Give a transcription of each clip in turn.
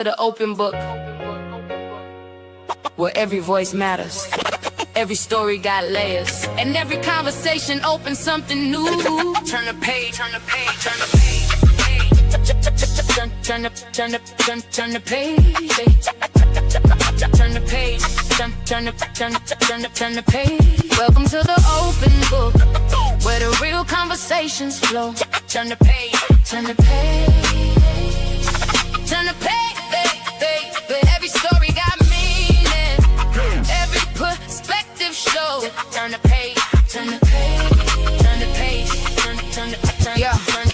The open book, where every voice matters, every story got layers, and every conversation opens something new. Turn the page, turn the page, turn the page. Turn the page. Turn the page. Turn the page. Welcome to the open book, where the real conversations flow. Turn the page. Turn the page. Turn the page. Every story got meaning. Every perspective shows. Turn the page. Turn the page. Turn the page.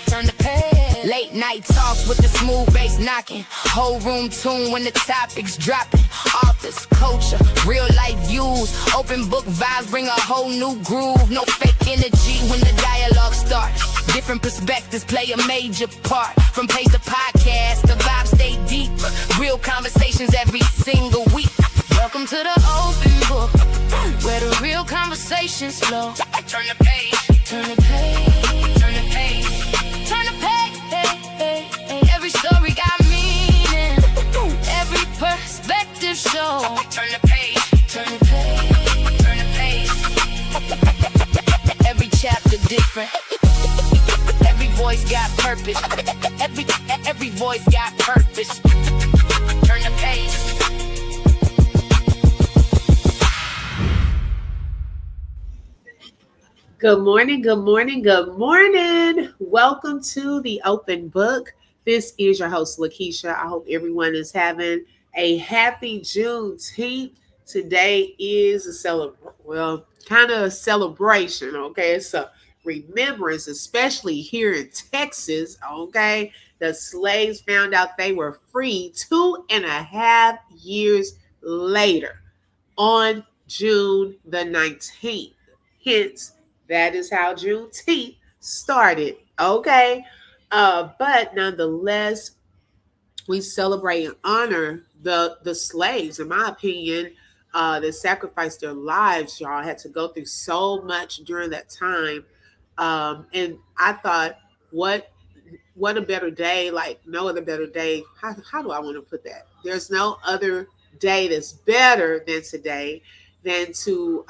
Turn the page. Late night talks with the smooth bass knocking. Whole room tuned when the topics dropping. Authors, culture, real life views. Open book vibes bring a whole new groove. No fake energy when the dialogue starts. Different perspectives play a major part. From page to podcast, the vibes stay deep. Real conversations every single week. Welcome to the open book, where the real conversations flow. Turn the page. Turn the page. Turn the page. Turn the page. Every story got meaning. Every perspective show. Turn the page. Turn the page. Turn the page. Every chapter different. Every voice got purpose. Every voice got purpose. Turn the page. Good morning, good morning, good morning. Welcome to the open book. This is your host, Lakeisha. I hope everyone is having a happy Juneteenth. Today is a kind of a celebration, okay? It's a remembrance, especially here in Texas, okay? The slaves found out they were free 2.5 years later on June the 19th. Hence, that is how Juneteenth started, okay? But nonetheless, we celebrate and honor the slaves, in my opinion, that sacrificed their lives, y'all, had to go through so much during that time. And I thought, what a better day, like no other better day. How do I want to put that? There's no other day that's better than today than to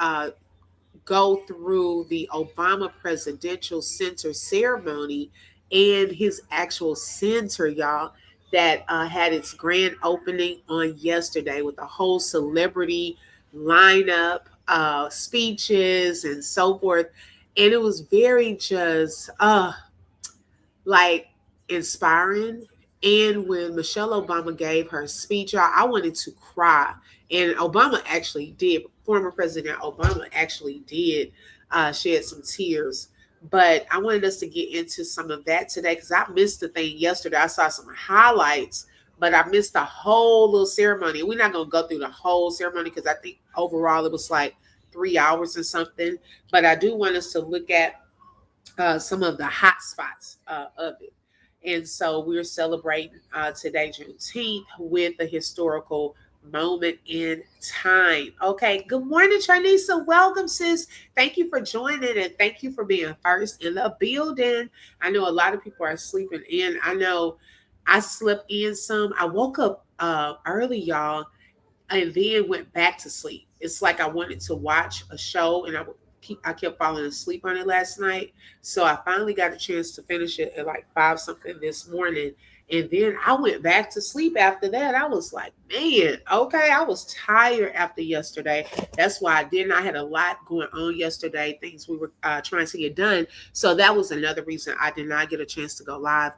go through the Obama Presidential Center ceremony and his actual center, y'all, that had its grand opening on yesterday with a whole celebrity lineup, speeches and so forth. And it was very just like inspiring. And when Michelle Obama gave her speech, y'all, I wanted to cry. And Obama actually did. Former President Obama actually did shed some tears. But I wanted us to get into some of that today because I missed the thing yesterday. I saw some highlights, but I missed the whole little ceremony. We're not going to go through the whole ceremony because I think overall it was like 3 hours or something. But I do want us to look at some of the hot spots of it. And so we're celebrating today, Juneteenth, with a historical moment in time. Okay, good morning, Charnisa. Welcome, sis. Thank you for joining and thank you for being first in the building. I know a lot of people are sleeping in. I know I slept in some. I woke up early, y'all, and then went back to sleep. It's like I wanted to watch a show and I kept falling asleep on it last night. So I finally got a chance to finish it at like 5 something this morning. And then I went back to sleep after that. I was like, man, okay. I was tired after yesterday. That's why I had a lot going on yesterday, things we were trying to get done. So that was another reason I did not get a chance to go live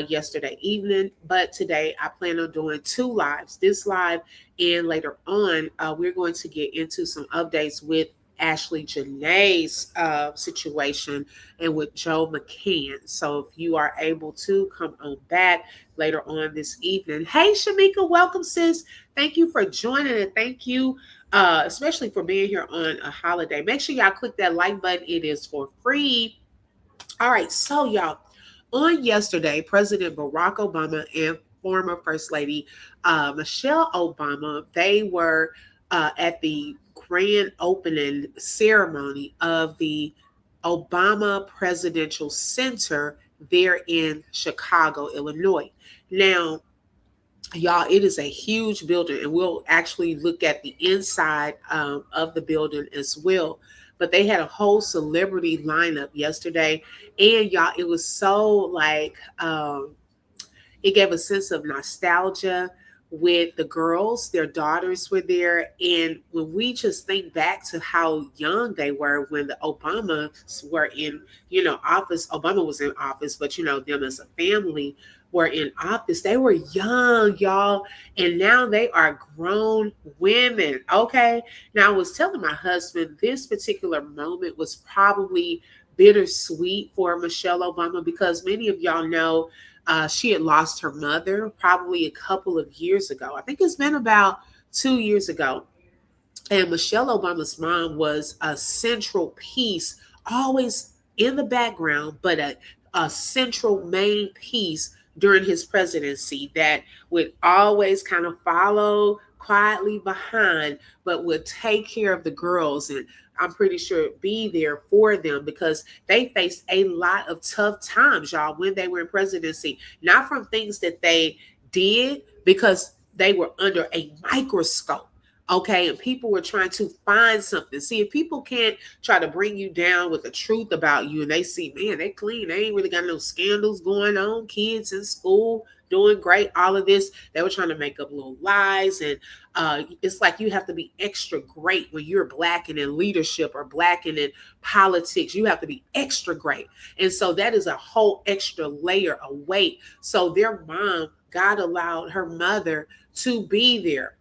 yesterday evening. But today I plan on doing 2 lives, this live and later on, we're going to get into some updates with Ashley Janae's situation and with Joe McCann. So if you are able to come on back later on this evening. Hey, Shamika, welcome, sis. Thank you for joining and thank you especially for being here on a holiday. Make sure y'all click that like button. It is for free. All right, so y'all, on yesterday, President Barack Obama and former First Lady Michelle Obama, they were at the grand opening ceremony of the Obama Presidential Center there in Chicago, Illinois. Now, Y'all, it is a huge building, and we'll actually look at the inside of the building as well. But they had a whole celebrity lineup yesterday, and y'all, it was so like it gave a sense of nostalgia with the girls. Their daughters were there, and when we just think back to how young they were when the Obamas were in, office. Obama was in office, but them as a family were in office. They were young, y'all, and now they are grown women. Okay, now I was telling my husband this particular moment was probably bittersweet for Michelle Obama, because many of y'all know she had lost her mother probably a couple of years ago. I think it's been about 2 years ago. And Michelle Obama's mom was a central piece, always in the background, but a central main piece during his presidency that would always kind of follow quietly behind, but would take care of the girls. And I'm pretty sure be there for them, because they faced a lot of tough times, y'all, when they were in presidency, not from things that they did, because they were under a microscope. Okay, and people were trying to find something. See, if people can't try to bring you down with the truth about you, and they see, man, they clean, they ain't really got no scandals going on, kids in school doing great, all of this, they were trying to make up little lies. And it's like you have to be extra great when you're black and in leadership, or black and in politics. You have to be extra great. And so that is a whole extra layer of weight. So their mom, God allowed her mother to be there,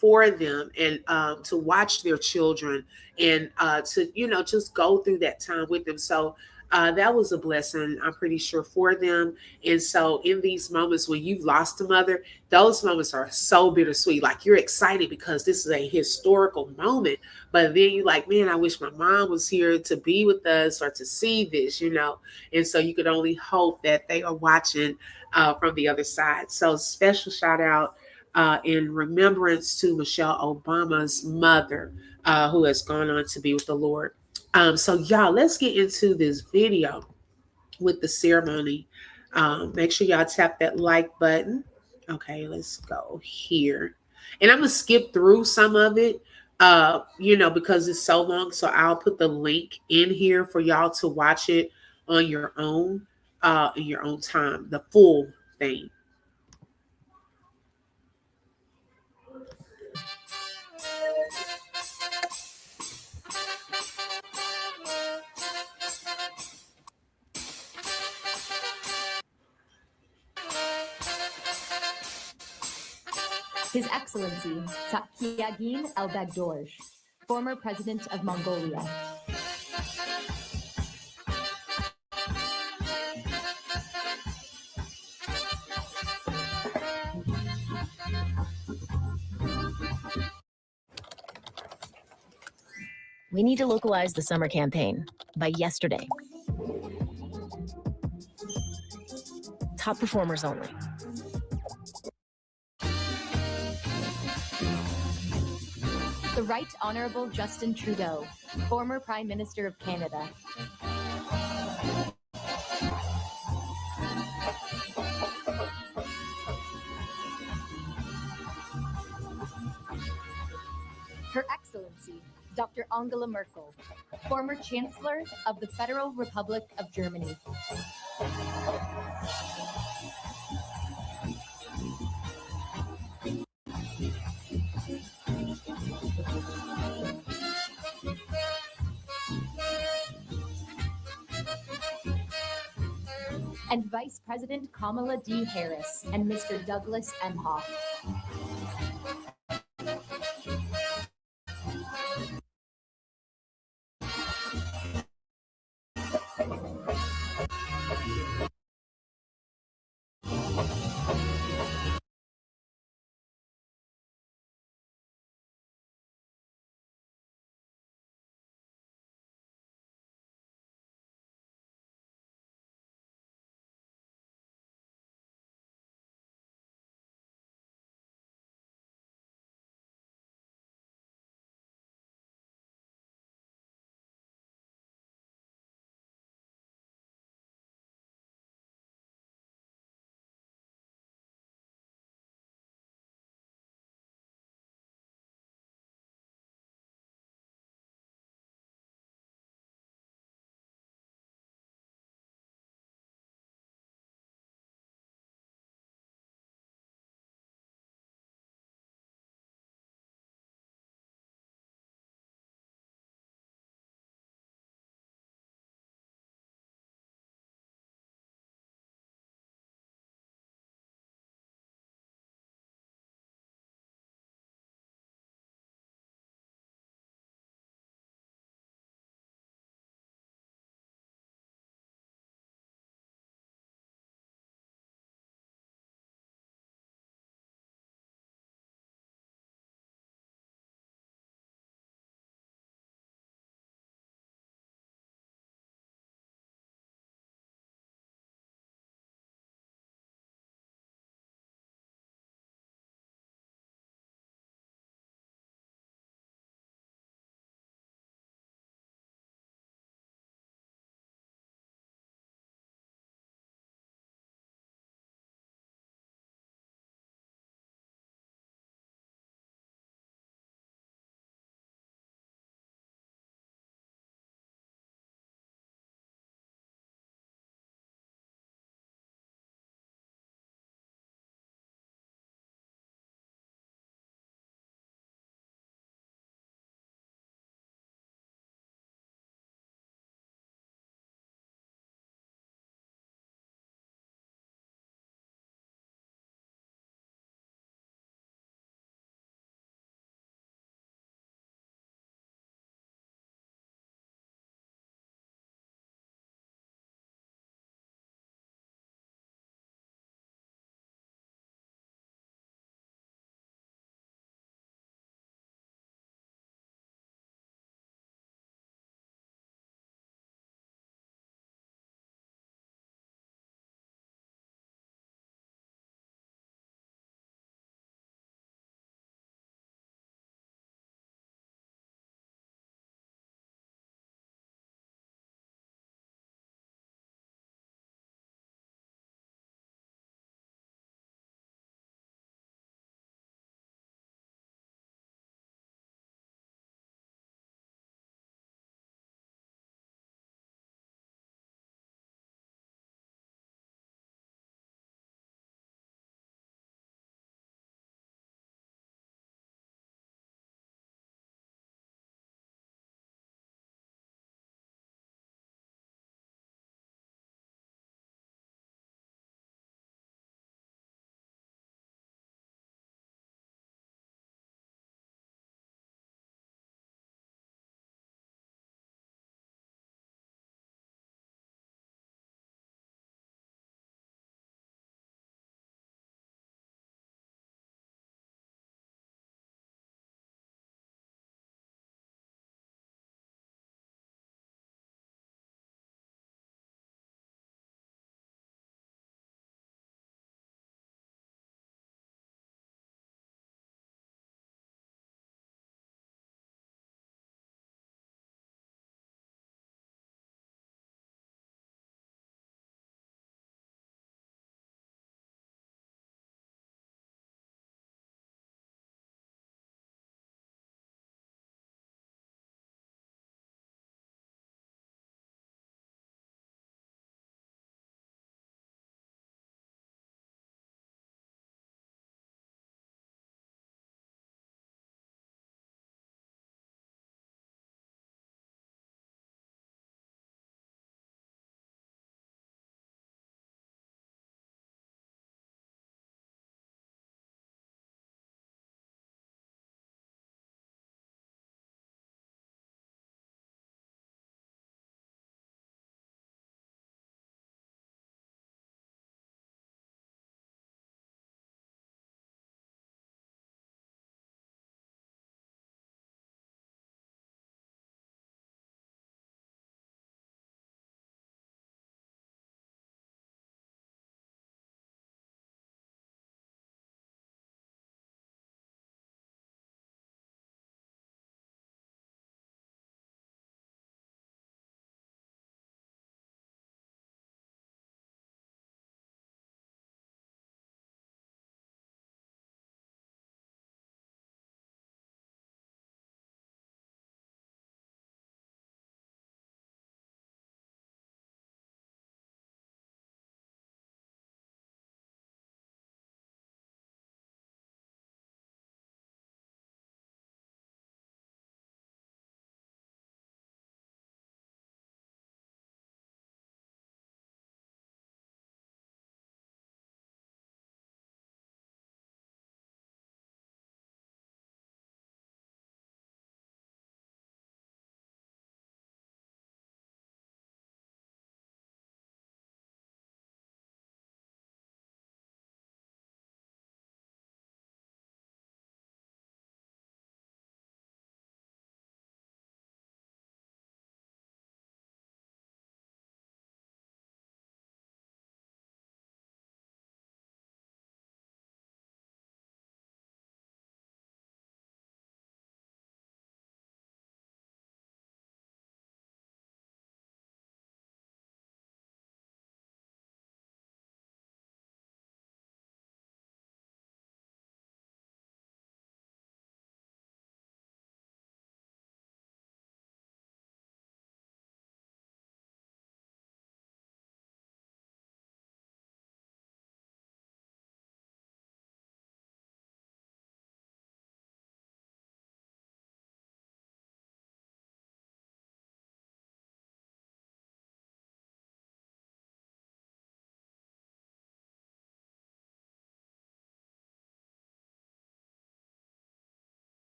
for them, and to watch their children, and to, just go through that time with them. So that was a blessing, I'm pretty sure, for them. And so in these moments when you've lost a mother, those moments are so bittersweet. Like, you're excited because this is a historical moment, but then you're like, man, I wish my mom was here to be with us or to see this. And so you could only hope that they are watching from the other side. So special shout out in remembrance to Michelle Obama's mother, who has gone on to be with the Lord. So, y'all, let's get into this video with the ceremony. Make sure y'all tap that like button. Okay, let's go here. And I'm going to skip through some of it, because it's so long. So I'll put the link in here for y'all to watch it on your own, in your own time, the full thing. His Excellency Kiagin El-Bagdorj, former President of Mongolia. We need to localize the summer campaign by yesterday. Top performers only. The Right Honorable Justin Trudeau, former Prime Minister of Canada. Her Excellency Dr. Angela Merkel, former Chancellor of the Federal Republic of Germany. And Vice President Kamala D. Harris and Mr. Douglas Emhoff.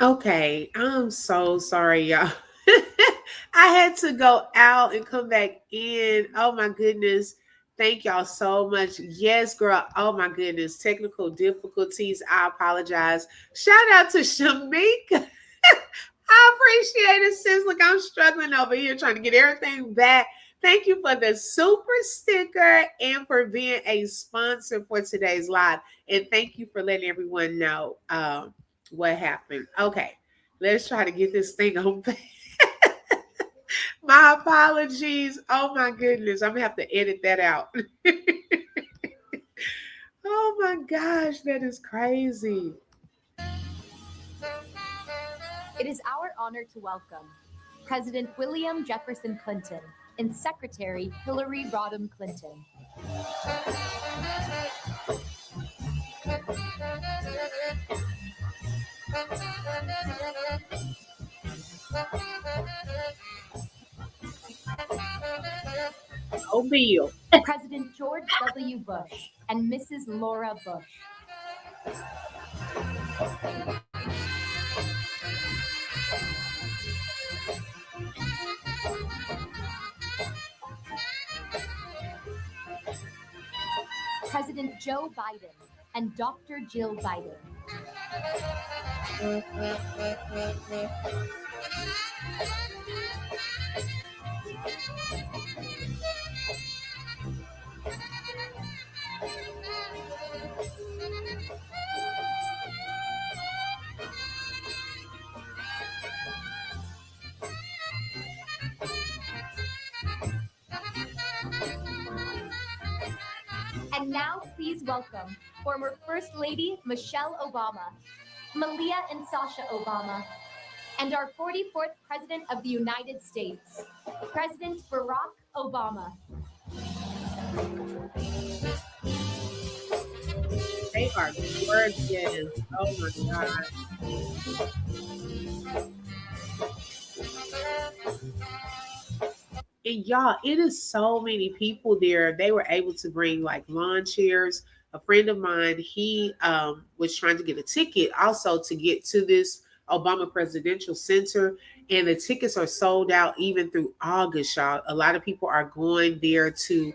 Okay, I'm so sorry, y'all. I had to go out and come back in. Oh my goodness. Thank y'all so much. Yes, girl. Oh my goodness. Technical difficulties. I apologize. Shout out to Shamika. I appreciate it, sis. Look, I'm struggling over here trying to get everything back. Thank you for the super sticker and for being a sponsor for today's live. And thank you for letting everyone know what happened. Okay, let's try to get this thing on. My apologies. Oh my goodness. I'm gonna have to edit that out. Oh my gosh, that is crazy. It is our honor to welcome President William Jefferson Clinton and Secretary Hillary Rodham Clinton. Oh, Bill. President George W. Bush and Mrs. Laura Bush. President Joe Biden and Dr. Jill Biden. And now, please welcome former First Lady Michelle Obama, Malia and Sasha Obama, and our 44th President of the United States, President Barack Obama. They are gorgeous. Oh my God. And y'all, it is so many people there. They were able to bring like lawn chairs. A friend of mine, he was trying to get a ticket also to get to this Obama Presidential Center, and the tickets are sold out even through August, y'all. A lot of people are going there to,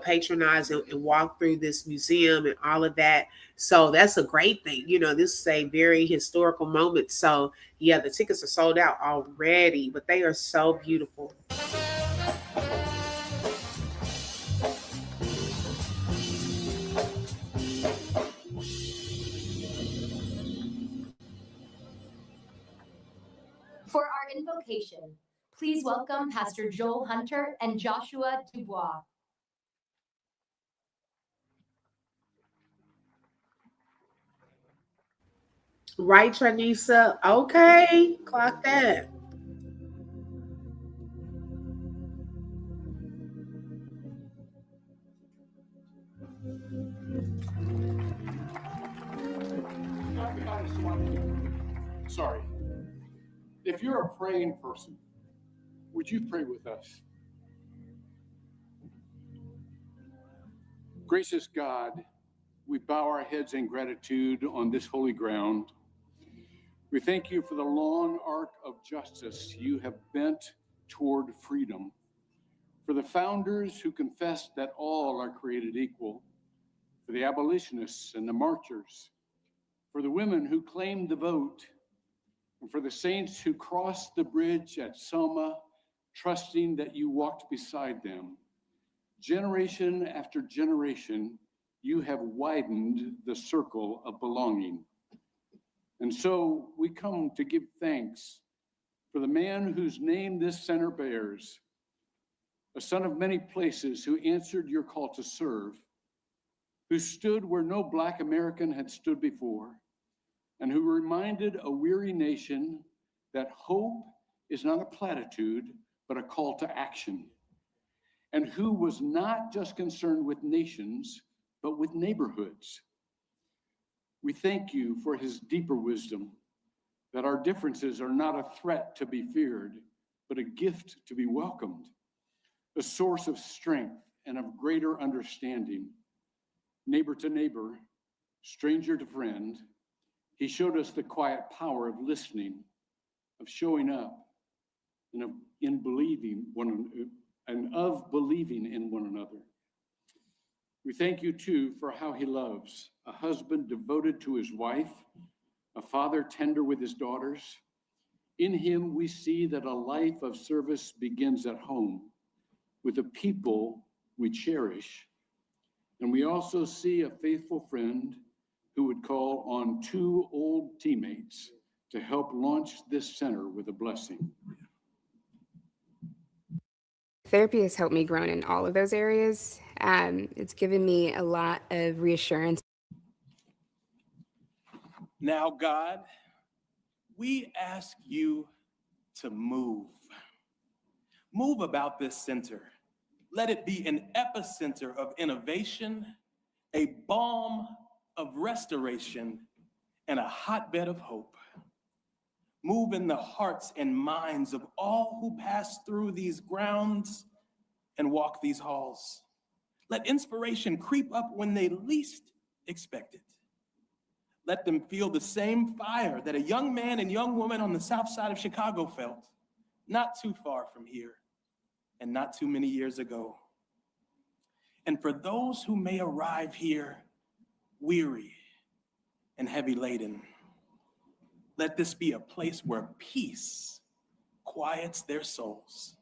patronize and walk through this museum and all of that. So that's a great thing. This is a very historical moment. So yeah, the tickets are sold out already, but they are so beautiful. For our invocation, please welcome Pastor Joel Hunter and Joshua Dubois. Right, Tranisa? Okay, clock that. Sorry. If you're a praying person, would you pray with us? Gracious God, we bow our heads in gratitude on this holy ground. We thank you for the long arc of justice you have bent toward freedom, for the founders who confessed that all are created equal, for the abolitionists and the marchers, for the women who claimed the vote, and for the saints who crossed the bridge at Selma, trusting that you walked beside them. Generation after generation, you have widened the circle of belonging. And so we come to give thanks for the man whose name this center bears, a son of many places who answered your call to serve, who stood where no Black American had stood before, and who reminded a weary nation that hope is not a platitude, but a call to action, and who was not just concerned with nations, but with neighborhoods. We thank you for his deeper wisdom, that our differences are not a threat to be feared, but a gift to be welcomed, a source of strength and of greater understanding. Neighbor to neighbor, stranger to friend, He showed us the quiet power of listening, of showing up, and of believing in one another. We thank you too for how he loves, a husband devoted to his wife, a father tender with his daughters. In him, we see that a life of service begins at home with the people we cherish. And we also see a faithful friend who would call on two old teammates to help launch this center with a blessing. Therapy has helped me grow in all of those areas. It's given me a lot of reassurance. Now, God, we ask you to move. Move about this center. Let it be an epicenter of innovation, a balm of restoration, and a hotbed of hope. Move in the hearts and minds of all who pass through these grounds and walk these halls. Let inspiration creep up when they least expect it. Let them feel the same fire that a young man and young woman on the south side of Chicago felt, not too far from here and not too many years ago. And for those who may arrive here weary and heavy laden, let this be a place where peace quiets their souls.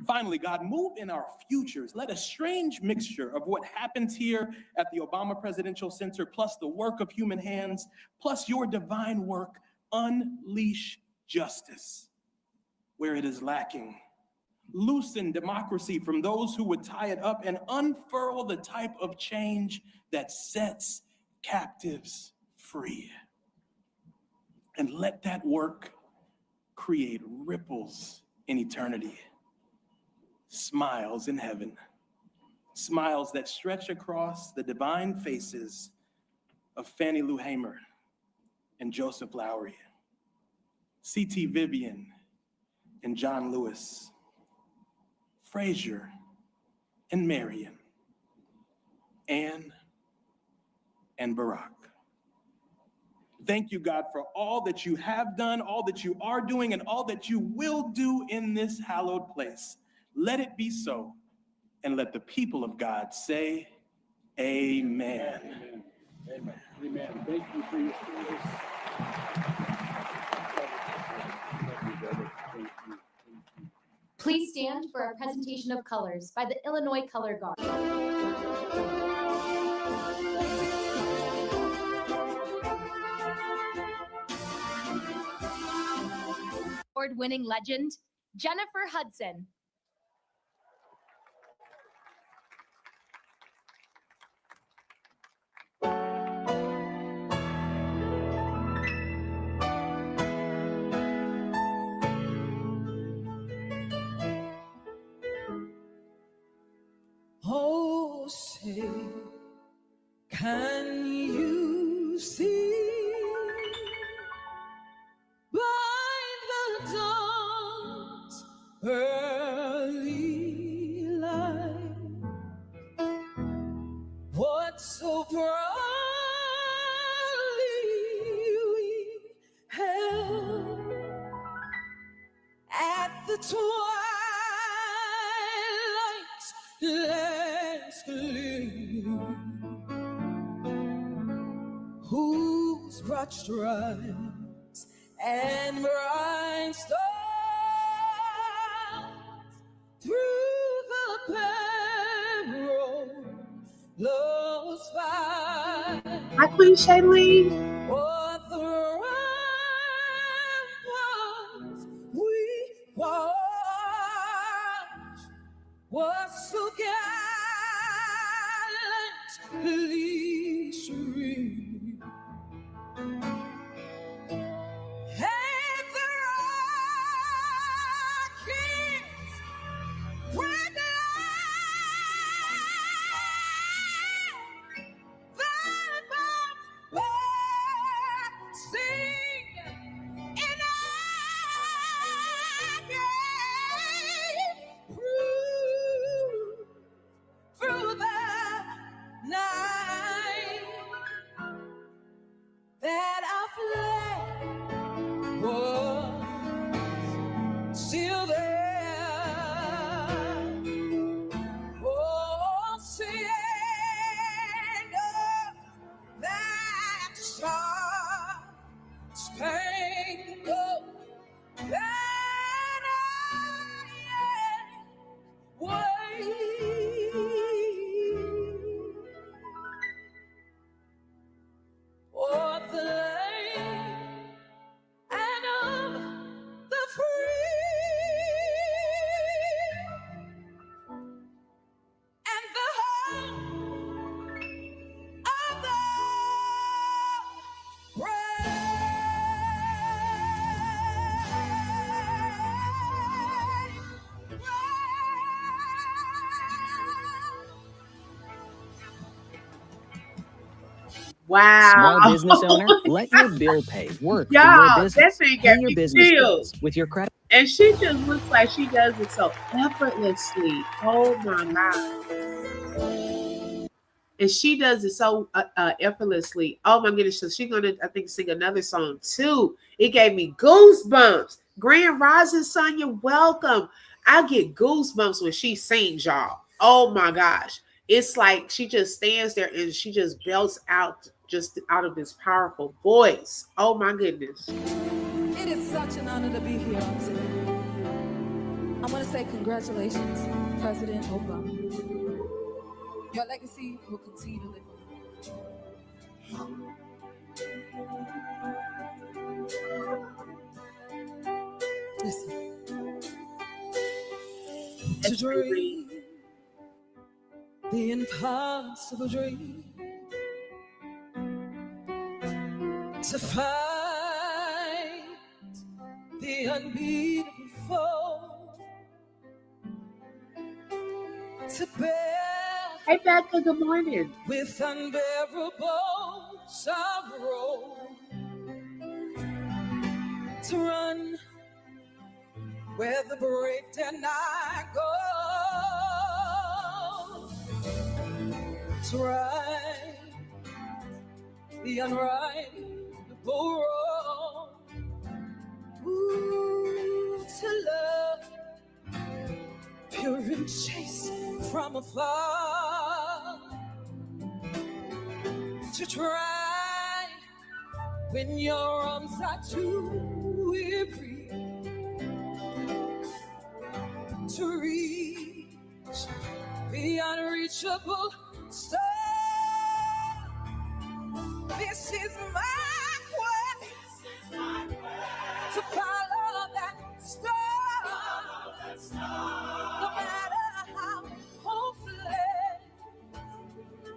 Finally, God, move in our futures. Let a strange mixture of what happens here at the Obama Presidential Center, plus the work of human hands, plus your divine work, unleash justice where it is lacking. Loosen democracy from those who would tie it up and unfurl the type of change that sets captives free. And let that work create ripples in eternity. Smiles in heaven, smiles that stretch across the divine faces of Fannie Lou Hamer and Joseph Lowry, C.T. Vivian and John Lewis, Frazier and Marion, Anne and Barack. Thank you, God, for all that you have done, all that you are doing, and all that you will do in this hallowed place. Let it be so, and let the people of God say, amen. Amen. Amen. Amen. Thank you for your service. Thank you, brother. Thank you. Thank you. Please stand for our presentation of colors by the Illinois Color Guard. Award-winning legend, Jennifer Hudson. Oh, say, can you see by the dawn's early light what so proudly we held at the twilight's last gleam, whose broad stripes and bright stars through the perilous fight. Hi, Queen Shailene. What the ramparts we watched was so gallantly streamed. And the rockets red light, the bombs sing in agony through the night. Wow. Small business owner, let your bill pay work for your Y'all, business. that thing Pay got your me business chills. bills with your credit. And she just looks like she does it so effortlessly. Oh my God. And she does it so effortlessly. Oh my goodness. So she's going to, I think, sing another song too. It gave me goosebumps. Grand Rising Sonya, welcome. I get goosebumps when she sings, y'all. Oh my gosh. It's like she just stands there and she just belts out just out of this powerful voice. Oh my goodness. It is such an honor to be here on today. I want to say congratulations, President Obama. Your legacy will continue to live on. Listen. To dream the impossible dream, to fight the unbeatable foe, to bear Hey, Becca, good morning. with unbearable sorrow, to run where the brave dare not go, to right the unrightable wrong, ooh, to love pure and chaste from afar, to try when your arms are too weary, to reach the unreachable star. This is my quest to follow that star, no matter how hopeless,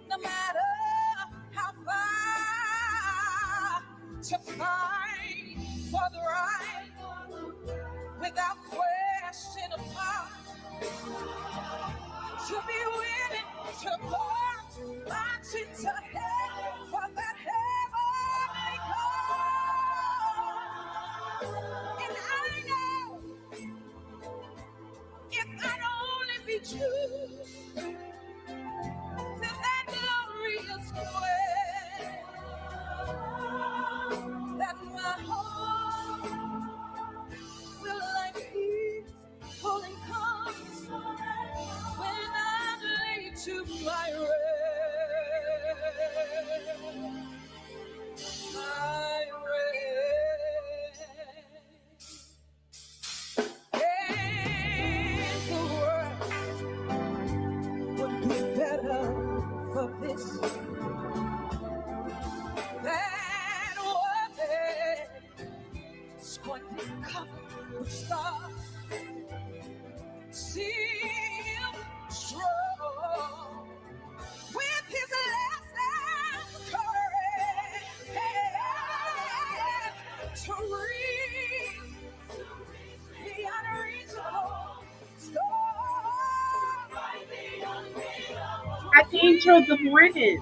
no matter how far, to fight for the right without question of power, to be willing to march into hell for that heavenly call. And I know if I'd only be true to that glorious quest, that my heart will like peace fully comes when I lay to my rest. My rest. And the world would be better for this than what it's going to cover with stars. See him strong with his last courage to reach the unreachable star. I can't show good morning.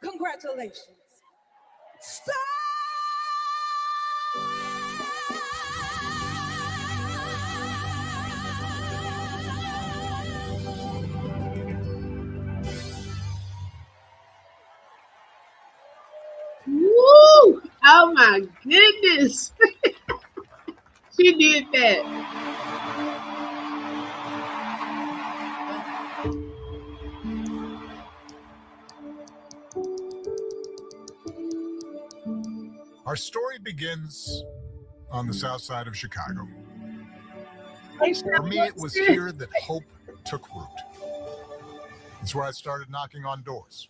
Congratulations. Stop! Woo! Oh my goodness. She did that. Our story begins on the south side of Chicago. For me, it was here that hope took root. It's where I started knocking on doors,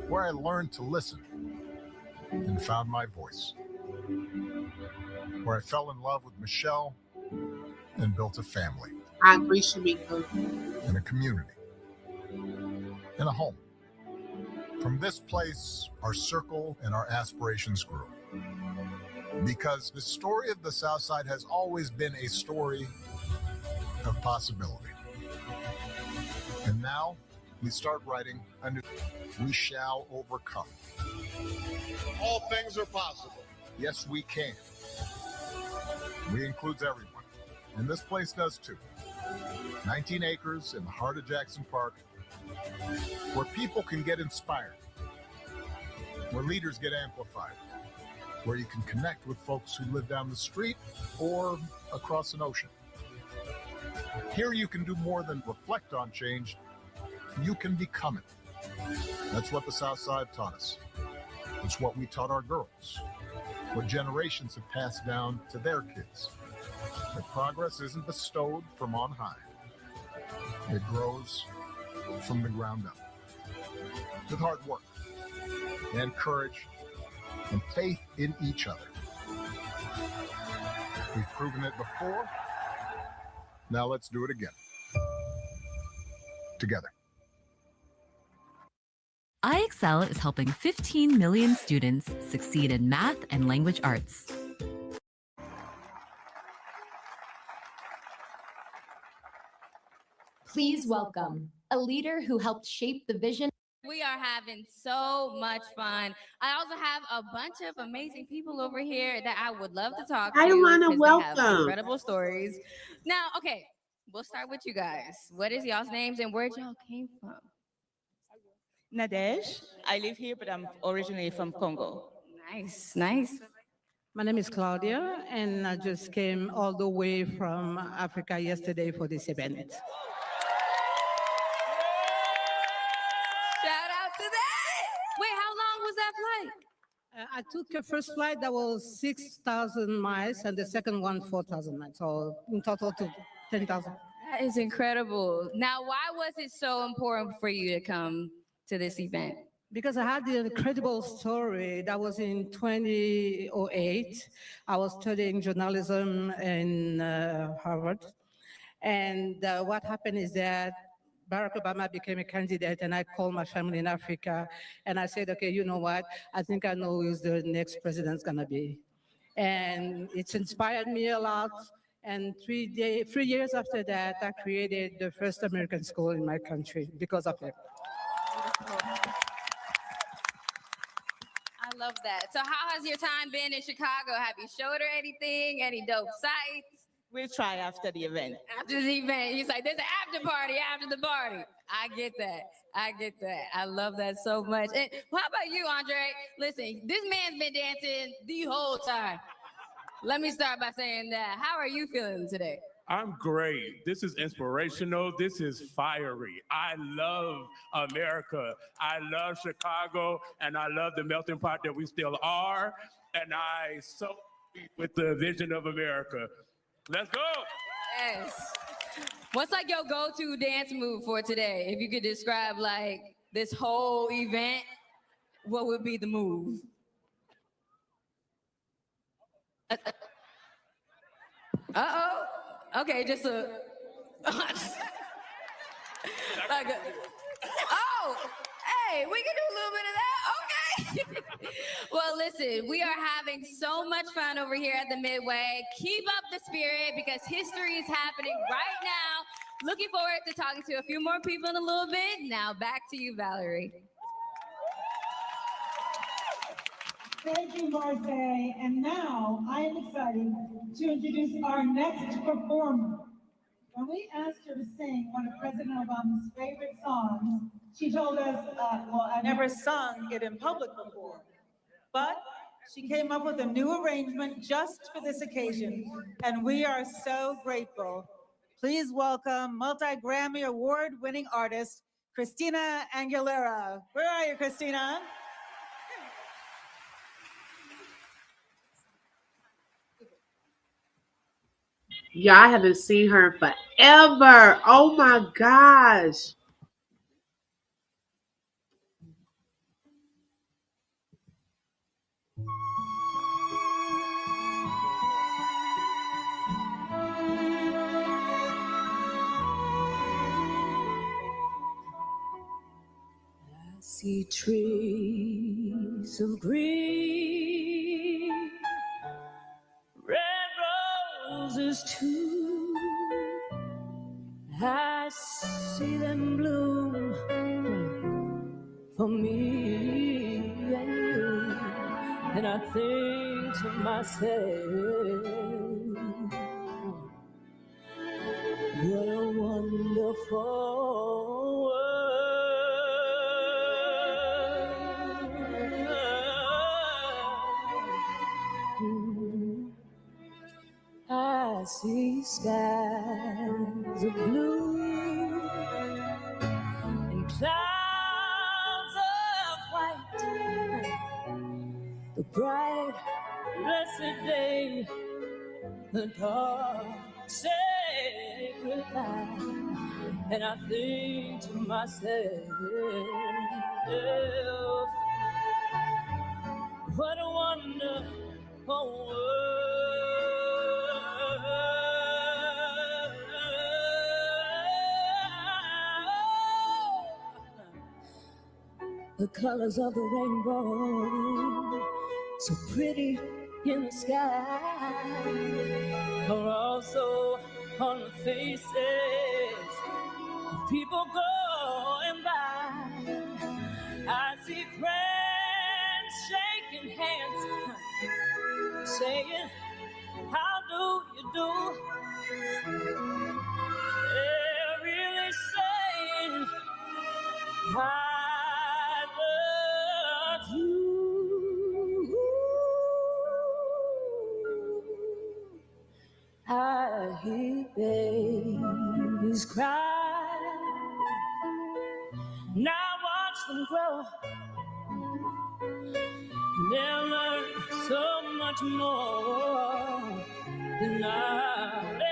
where I learned to listen and found my voice, where I fell in love with Michelle and built a family. I agree, Shamika. And a community. And a home. From this place, our circle and our aspirations grew. Because the story of the South Side has always been a story of possibility. And now we start writing a new. We shall overcome. All things are possible. Yes, we can. We includes everyone. And this place does too. 19 acres in the heart of Jackson Park, where people can get inspired, where leaders get amplified, where you can connect with folks who live down the street or across an ocean. Here you can do more than reflect on change, you can become it. That's what the South Side taught us. It's what we taught our girls, what generations have passed down to their kids. That progress isn't bestowed from on high. It grows from the ground up. With hard work and courage and faith in each other. We've proven it before. Now let's do it again. Together. iExcel is helping 15 million students succeed in math and language arts. Please welcome a leader who helped shape the vision. We are having so much fun. I also have a bunch of amazing people over here that I would love to talk Hi, to Alana, because they have welcome. incredible stories. Now, okay, we'll start with you guys. What is y'all's names and where y'all came from? Nadej. I live here, but I'm originally from Congo. Nice, nice. My name is Claudia, and I just came all the way from Africa yesterday for this event. Shout out to that. Wait, how long was that flight? I took a first flight that was 6,000 miles, and the second one 4,000 miles. So in total to 10,000. That is incredible. Now, why was it so important for you to come to this event? Because I had the incredible story. That was in 2008. I was studying journalism in Harvard. And what happened is that Barack Obama became a candidate, and I called my family in Africa, and I said, okay, you know what? I think I know who the next president's gonna be. And it's inspired me a lot. And 3 years after that, I created the first American school in my country because of it. I love that. So how has your time been in Chicago? Have you showed her anything? Any dope sights? We'll try after the event. After the event, he's like, there's an after party after the party. I get that. I get that. I love that so much. And how about you, Andre? Listen, this man's been dancing the whole time. Let me start by saying that. How are you feeling today? I'm great. This is inspirational. This is fiery. I love America. I love Chicago, and I love the melting pot that we still are. And I so with the vision of America. Let's go. Yes. What's like your go-to dance move for today? If you could describe like this whole event, what would be the move? Uh-oh. Okay, just a... like a, oh, hey, we can do a little bit of that. Okay. Well, listen, we are having so much fun over here at the Midway. Keep up the spirit because history is happening right now. Looking forward to talking to a few more people in a little bit. Now back to you, Valerie. Thank you, Marse. And now I am excited to introduce our next performer. When we asked her to sing one of President Obama's favorite songs, she told us, well, I've never sung it in public before, but she came up with a new arrangement just for this occasion, and we are so grateful. Please welcome multi-Grammy award-winning artist, Christina Aguilera. Where are you, Christina? Y'all, I haven't seen her forever. Oh my gosh. see trees of green, red roses too. I see them bloom for me and you, and I think to myself, what a wonderful world. I see skies of blue and clouds of white, the bright, blessed day, the dark, sacred night, and I think to myself, what a wonderful world. The colors of the rainbow, so pretty in the sky, are also on the faces of people going by. I see friends shaking hands, saying, how do you do? They're really saying, I love you. I hear babies cry. Now watch them grow. They'll learn so much more than I'll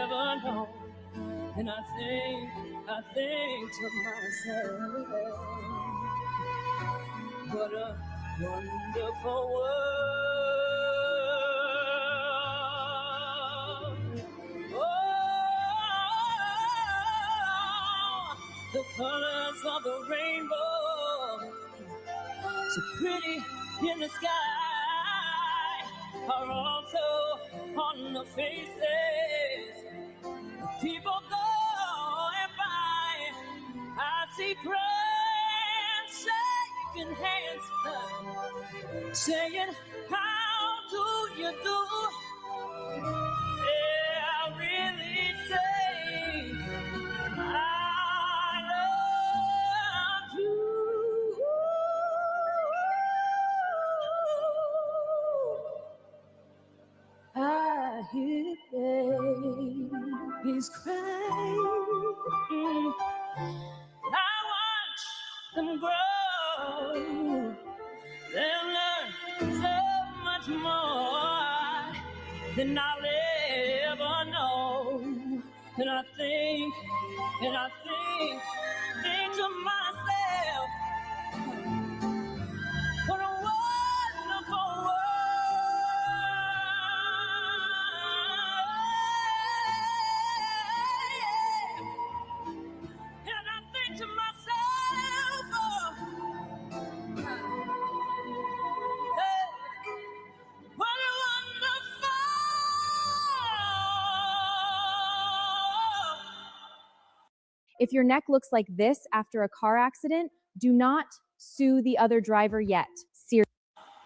ever know. And I think to myself, what a wonderful world. Oh, the colors of the rainbow, so pretty in the sky, are also on the faces of people going by. I see friends shaking hands, saying, how do you do? Yeah, really saying, I love you. I hear babies crying. I watch them grow. They'll learn so much more than I'll ever know. And I think to myself, what a wonderful world. And I think to myself, hey, what a wonderful. If your neck looks like this after a car accident, do not sue the other driver yet. Seriously.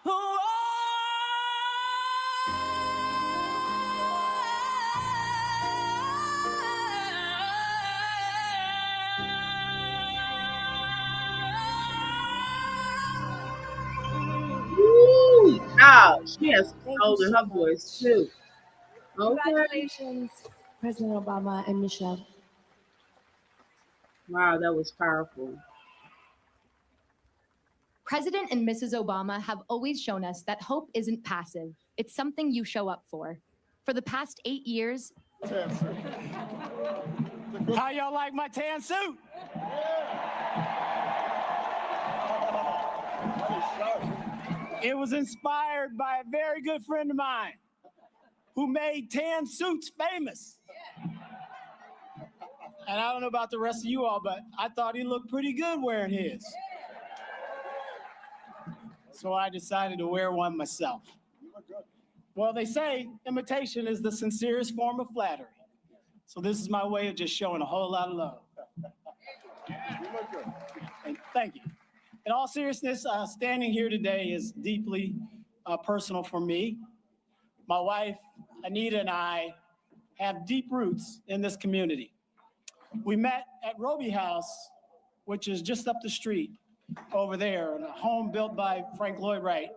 Woo! Oh, she has soul in her voice too. Okay. Congratulations, President Obama and Michelle. Wow, that was powerful. President and Mrs. Obama have always shown us that hope isn't passive. It's something you show up for. For the past 8 years, how y'all like my tan suit? It was inspired by a very good friend of mine who made tan suits famous. And I don't know about the rest of you all, but I thought he looked pretty good wearing his. so I decided to wear one myself. Well, they say imitation is the sincerest form of flattery. So this is my way of just showing a whole lot of love. And thank you. In all seriousness, standing here today is deeply personal for me. My wife, Anita, and I have deep roots in this community. We met at Roby House, which is just up the street over there, in a home built by Frank Lloyd Wright.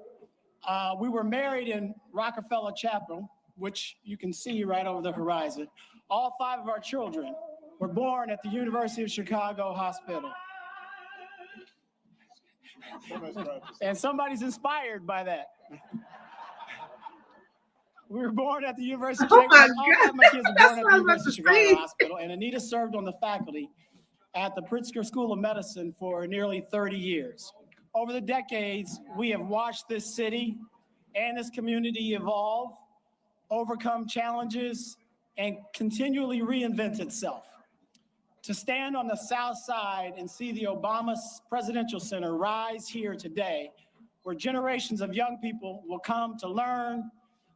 We were married in Rockefeller Chapel, which you can see right over the horizon. All 5 of our children were born at the University of Chicago Hospital. And somebody's inspired by that. We were born at the University of Chicago. All 5 of my kids were born at the University of Chicago Hospital, and Anita served on the faculty at the Pritzker School of Medicine for nearly 30 years. Over the decades, we have watched this city and this community evolve, overcome challenges, and continually reinvent itself. To stand on the South Side and see the Obama Presidential Center rise here today, where generations of young people will come to learn,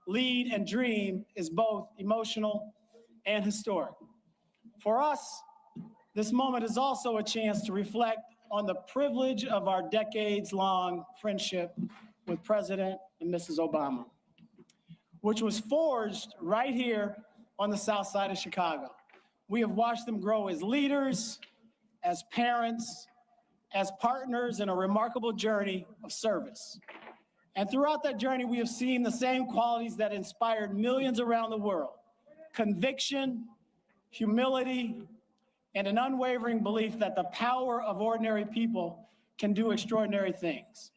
lead, and dream, is both emotional and historic. For us, this moment is also a chance to reflect on the privilege of our decades-long friendship with President and Mrs. Obama, which was forged right here on the South Side of Chicago. We have watched them grow as leaders, as parents, as partners in a remarkable journey of service. And throughout that journey, we have seen the same qualities that inspired millions around the world: conviction, humility, and an unwavering belief that the power of ordinary people can do extraordinary things.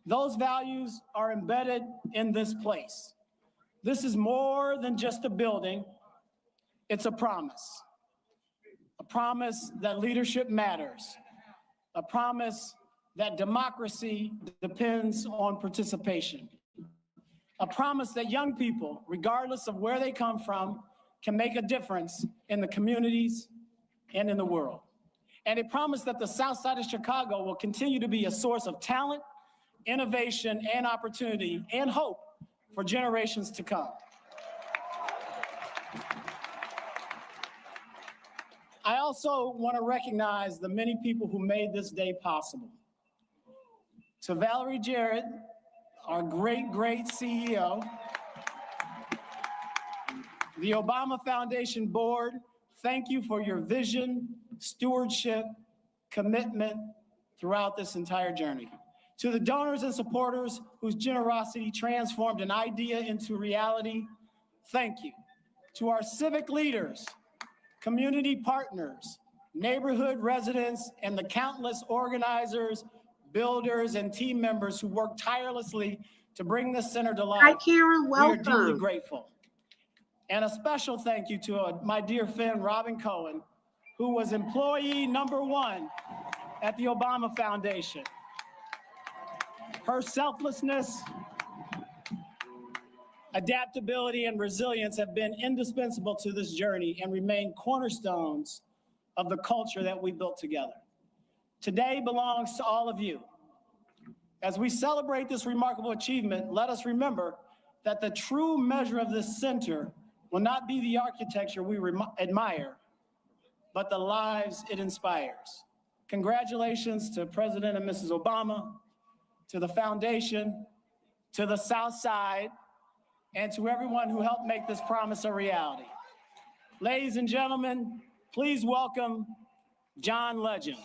Those values are embedded in this place. This is more than just a building, it's a promise. A promise that leadership matters. A promise that democracy depends on participation. A promise that young people, regardless of where they come from, can make a difference in the communities and in the world. And a promise that the South Side of Chicago will continue to be a source of talent, innovation, and opportunity, and hope for generations to come. I also want to recognize the many people who made this day possible. To Valerie Jarrett, our great CEO, the Obama Foundation Board, thank you for your vision, stewardship, commitment throughout this entire journey. To the donors and supporters whose generosity transformed an idea into reality, thank you. To our civic leaders, community partners, neighborhood residents, and the countless organizers, builders, and team members who worked tirelessly to bring this center to life. Hi, Karen, welcome. We are deeply grateful. And a special thank you to my dear friend, Robin Cohen, who was employee #1 at the Obama Foundation. Her selflessness, adaptability, and resilience have been indispensable to this journey and remain cornerstones of the culture that we built together. Today belongs to all of you. As we celebrate this remarkable achievement, let us remember that the true measure of this center will not be the architecture we admire, but the lives it inspires. Congratulations to President and Mrs. Obama, to the foundation, to the South Side, and to everyone who helped make this promise a reality. Ladies and gentlemen, please welcome John Legend.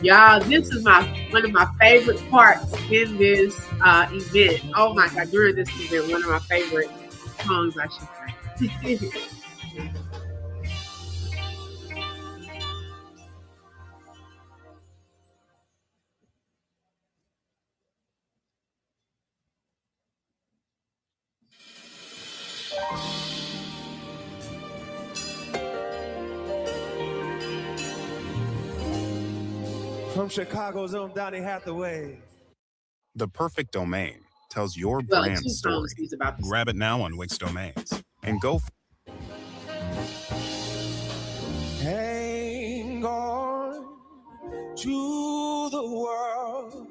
Y'all, this is one of my favorite parts in this event. Oh my God, during this event, one of my favorite songs, I should say. From Chicago's own Donny Hathaway. The perfect domain tells your brand story. Grab it now on Wix Domains and go. Hang on to the world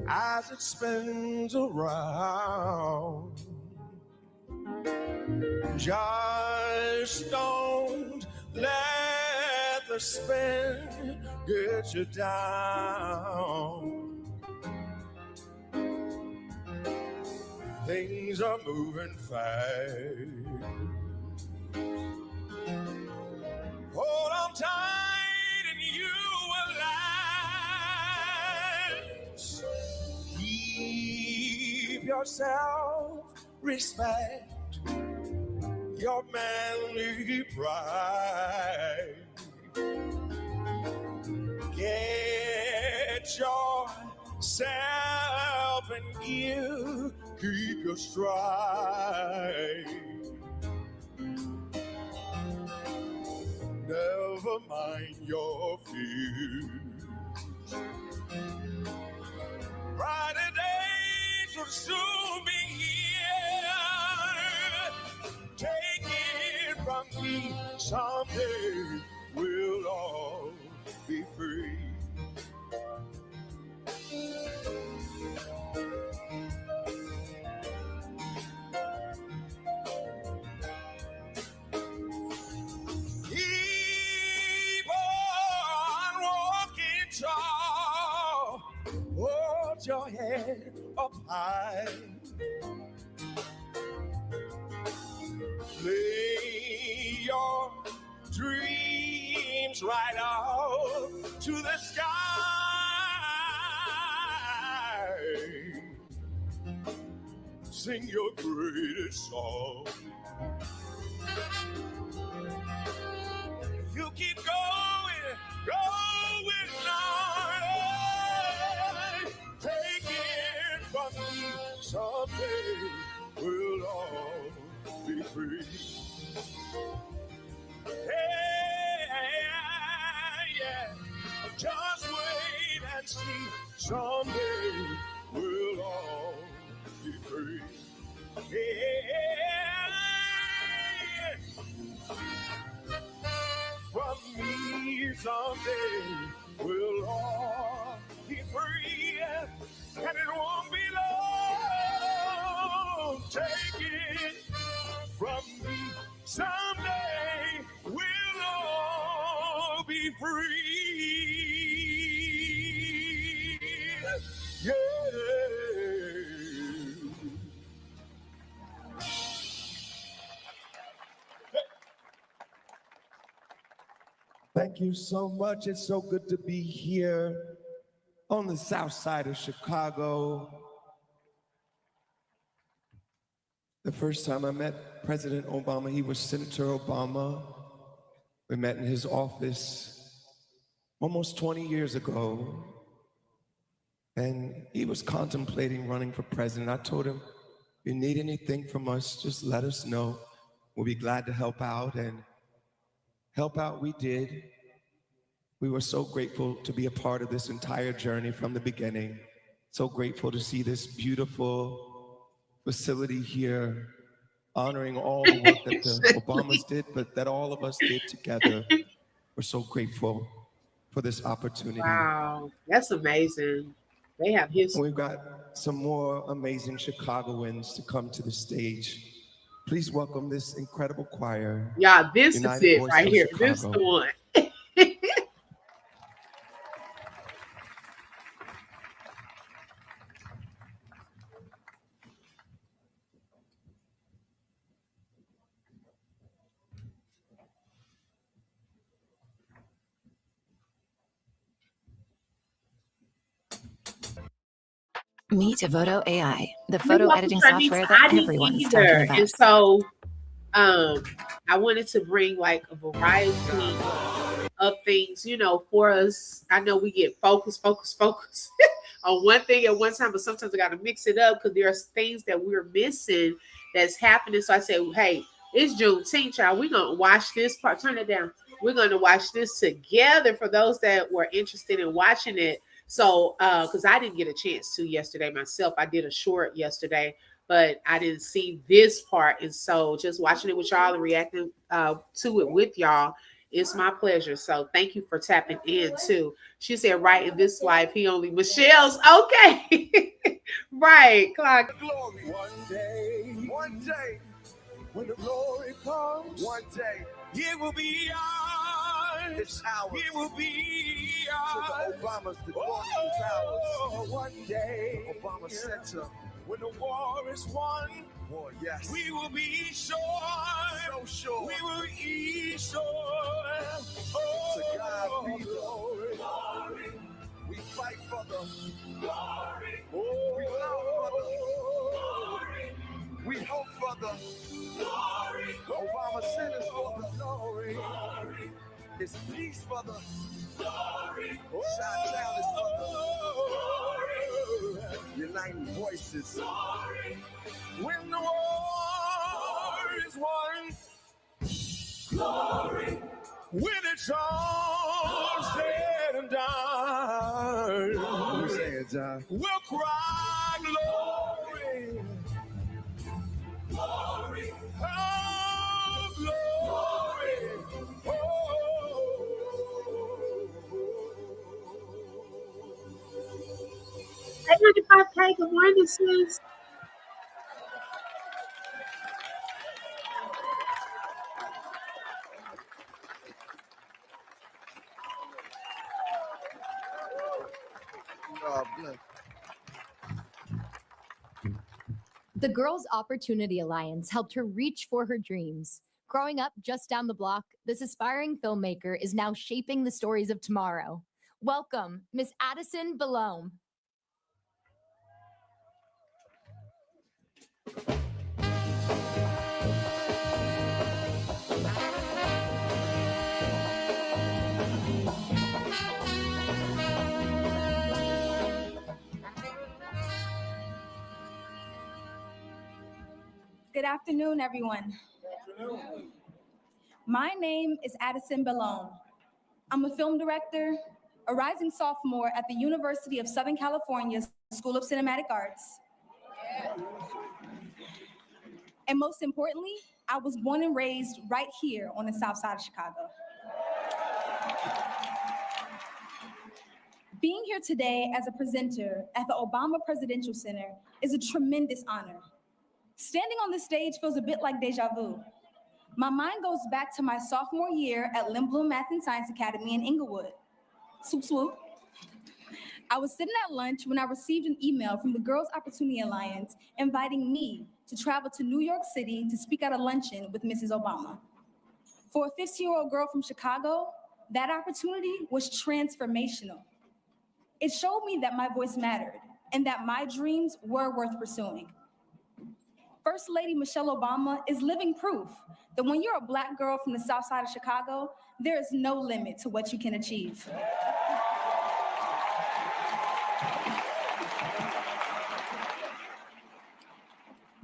as it spins around. Just don't let the spin get you down. Things are moving fast. Hold on tight and you will last. Keep yourself, respect your manly pride. Get yourself in gear, keep your stride. Never mind your fears. Brighter days will soon be here. Take it from me, someday we'll all be free. Keep on walking tall. Hold your head up high. Lay your dreams right out to the sky. Sing your greatest song. You keep going, going on. Take it from me, someday we'll all be free. Yeah. Just wait and see. Someday we'll all be free. Yeah. From me, someday we'll all be free. And it won't be long. Take it from me, someday we'll all be free. Yeah. Thank you so much. It's so good to be here on the south side of Chicago. The first time I met President Obama, he was Senator Obama. We met in his office almost 20 years ago. And he was contemplating running for president. I told him, if you need anything from us, just let us know. We'll be glad to help out. And help out we did. We were so grateful to be a part of this entire journey from the beginning. So grateful to see this beautiful facility here, honoring all the work that the Obamas did, but that all of us did together. We're so grateful for this opportunity. Wow, that's amazing. They have history. We've got some more amazing Chicagoans to come to the stage. Please welcome this incredible choir. Yeah, this United is it Voice right of here. Chicago. This is the one. Meet Devoto AI, the We photo welcome editing Shanice. software I that didn't everyone's either. talking about. And so I wanted to bring like a variety of things, you know, for us. I know we get focused on one thing at one time, but sometimes I got to mix it up because there's things that we're missing that's happening. So I say, hey, it's Juneteenth, child. We're going to watch this part. Turn it down. We're going to watch this together for those that were interested in watching it. So, because I didn't get a chance to yesterday myself. I did a short yesterday, but I didn't see this part. And so just watching it with y'all and reacting to it with y'all It's my pleasure. So thank you for tapping in too. She said, right in this life, he only Michelle's. Okay. Right, clock. Glory. One day, when the glory comes, one day, it will be ours. It's ours. It will be ours. To the Obamas, the glory is ours. One day, Obama Center. When the war is won, war, yes, we will be sure. So sure. We will be sure. Oh, to God be glory. Glory. We fight for the glory. Oh, we love for the glory. We hope for the glory. Obama Centers for the glory. Glory. It's peace for the glory. Chi-Town is for the glory. Uniting voices. Glory. When the war is won, glory. When it's all said and done, we'll cry glory. Glory. Oh, glory. Hey, 95K, good morning, sis. The Girls Opportunity Alliance helped her reach for her dreams. Growing up just down the block, this aspiring filmmaker is now shaping the stories of tomorrow. Welcome, Miss Addison Belome. Good afternoon, everyone. My name is Addison Belome. I'm a film director, a rising sophomore at the University of Southern California School of Cinematic Arts. And most importantly, I was born and raised right here on the South Side of Chicago. Being here today as a presenter at the Obama Presidential Center is a tremendous honor. Standing on the stage feels a bit like deja vu. My mind goes back to my sophomore year at Lindblom Math and Science Academy in Inglewood. Swoop, swoop. I was sitting at lunch when I received an email from the Girls Opportunity Alliance inviting me to travel to New York City to speak at a luncheon with Mrs. Obama. For a 15-year-old girl from Chicago, that opportunity was transformational. It showed me that my voice mattered and that my dreams were worth pursuing. First Lady Michelle Obama is living proof that when you're a Black girl from the South Side of Chicago, there is no limit to what you can achieve.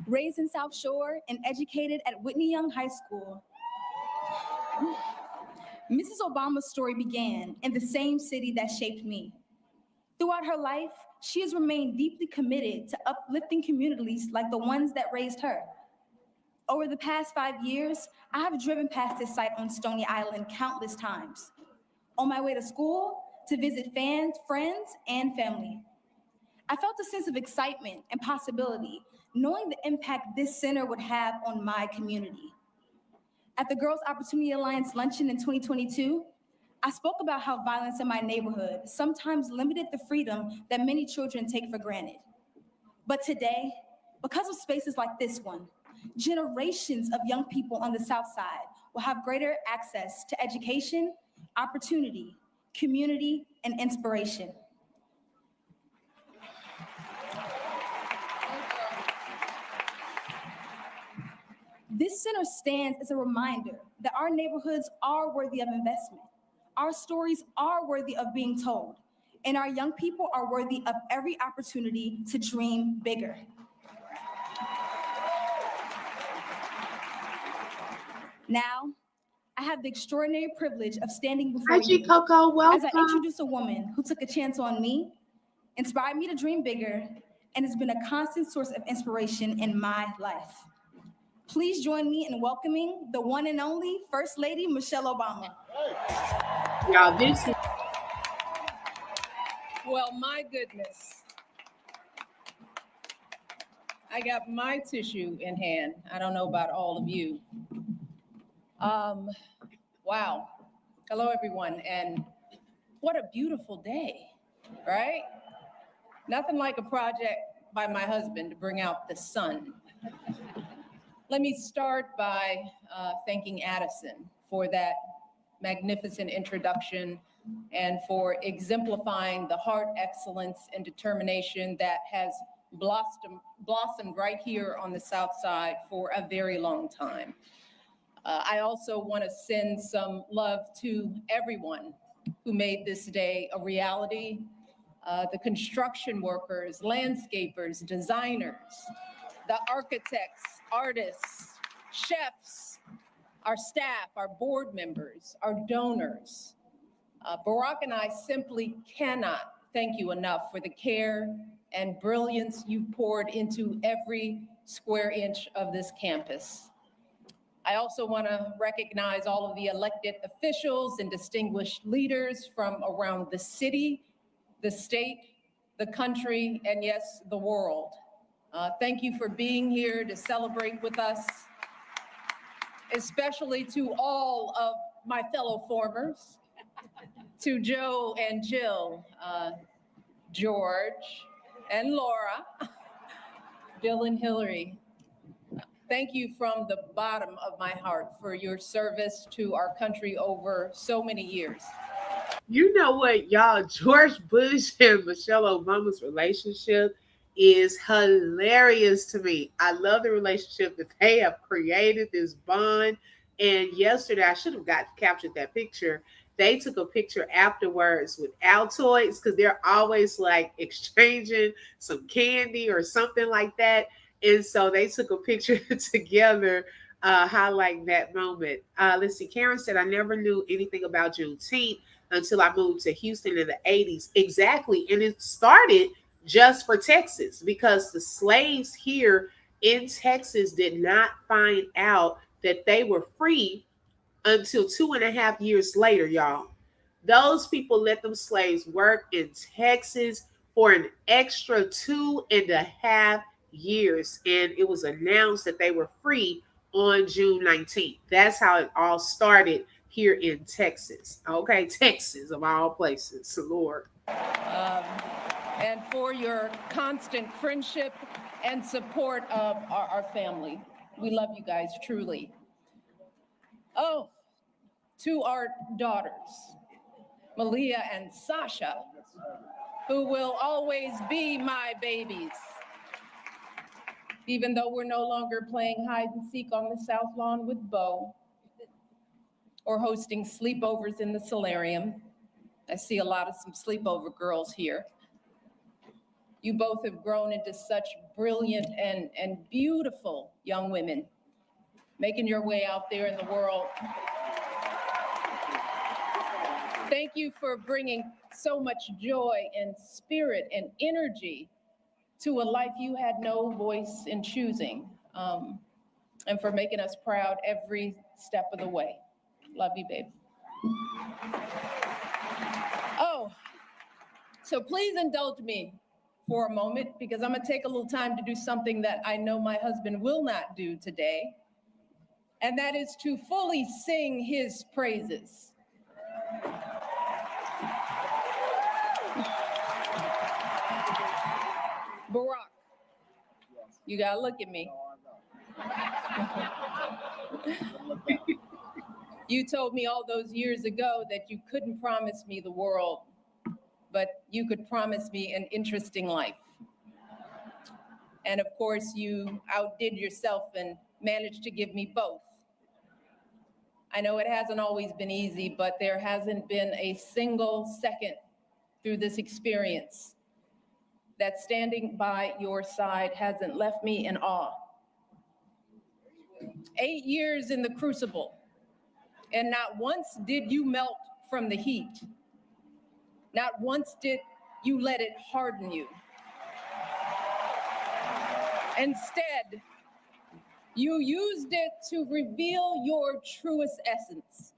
Raised in South Shore and educated at Whitney Young High School, Mrs. Obama's story began in the same city that shaped me. Throughout her life, she has remained deeply committed to uplifting communities like the ones that raised her. Over the past 5 years, I have driven past this site on Stony Island countless times, on my way to school, to visit fans, friends, and family. I felt a sense of excitement and possibility, knowing the impact this center would have on my community. At the Girls Opportunity Alliance luncheon in 2022, I spoke about how violence in my neighborhood sometimes limited the freedom that many children take for granted. But today, because of spaces like this one, generations of young people on the South Side will have greater access to education, opportunity, community, and inspiration. This center stands as a reminder that our neighborhoods are worthy of investment. Our stories are worthy of being told, and our young people are worthy of every opportunity to dream bigger. Now, I have the extraordinary privilege of standing before you Coco, as I introduce a woman who took a chance on me, inspired me to dream bigger, and has been a constant source of inspiration in my life. Please join me in welcoming the one and only First Lady Michelle Obama. Y'all, this is. Well, my goodness. I got my tissue in hand. I don't know about all of you. Wow. Hello, everyone. And what a beautiful day, right? Nothing like a project by my husband to bring out the sun. Let me start by thanking Addison for that magnificent introduction and for exemplifying the heart, excellence, and determination that has blossomed right here on the South Side for a very long time. I also want to send some love to everyone who made this day a reality. The construction workers, landscapers, designers, the architects, artists, chefs, our staff, our board members, our donors. Barack and I simply cannot thank you enough for the care and brilliance you poured into every square inch of this campus. I also want to recognize all of the elected officials and distinguished leaders from around the city, the state, the country, and yes, the world. Thank you for being here to celebrate with us, especially to all of my fellow formers, to Joe and Jill, George and Laura, Bill and Hillary. Thank you from the bottom of my heart for your service to our country over so many years. You know what, y'all? George Bush and Michelle Obama's relationship is hilarious to me. I love the relationship that they have created, this bond. And yesterday, I should have captured that picture. They took a picture afterwards with Altoids because they're always like exchanging some candy or something like that. And so they took a picture together, highlighting that moment. Let's see. Karen said, I never knew anything about Juneteenth until I moved to Houston in the 80s. Exactly. And it started just for Texas because the slaves here in Texas did not find out that they were free until 2.5 years later, y'all. Those people let them slaves work in Texas for an extra 2.5 years. And it was announced that they were free on June 19th. That's how it all started here in Texas. Okay, Texas of all places, Lord. And for your constant friendship and support of our family. We love you guys, truly. Oh, to our daughters, Malia and Sasha, who will always be my babies. Even though we're no longer playing hide and seek on the South Lawn with Bo or hosting sleepovers in the solarium. I see a lot of some sleepover girls here. You both have grown into such brilliant and beautiful young women, making your way out there in the world. Thank you for bringing so much joy and spirit and energy to a life you had no voice in choosing, and for making us proud every step of the way. Love you, babe. Oh, so please indulge me for a moment because I'm gonna take a little time to do something that I know my husband will not do today, and that is to fully sing his praises. Barack, you gotta look at me. You told me all those years ago that you couldn't promise me the world, but you could promise me an interesting life. And of course, you outdid yourself and managed to give me both. I know it hasn't always been easy, but there hasn't been a single second through this experience that standing by your side hasn't left me in awe. 8 years in the crucible, and not once did you melt from the heat. Not once did you let it harden you. Instead, you used it to reveal your truest essence,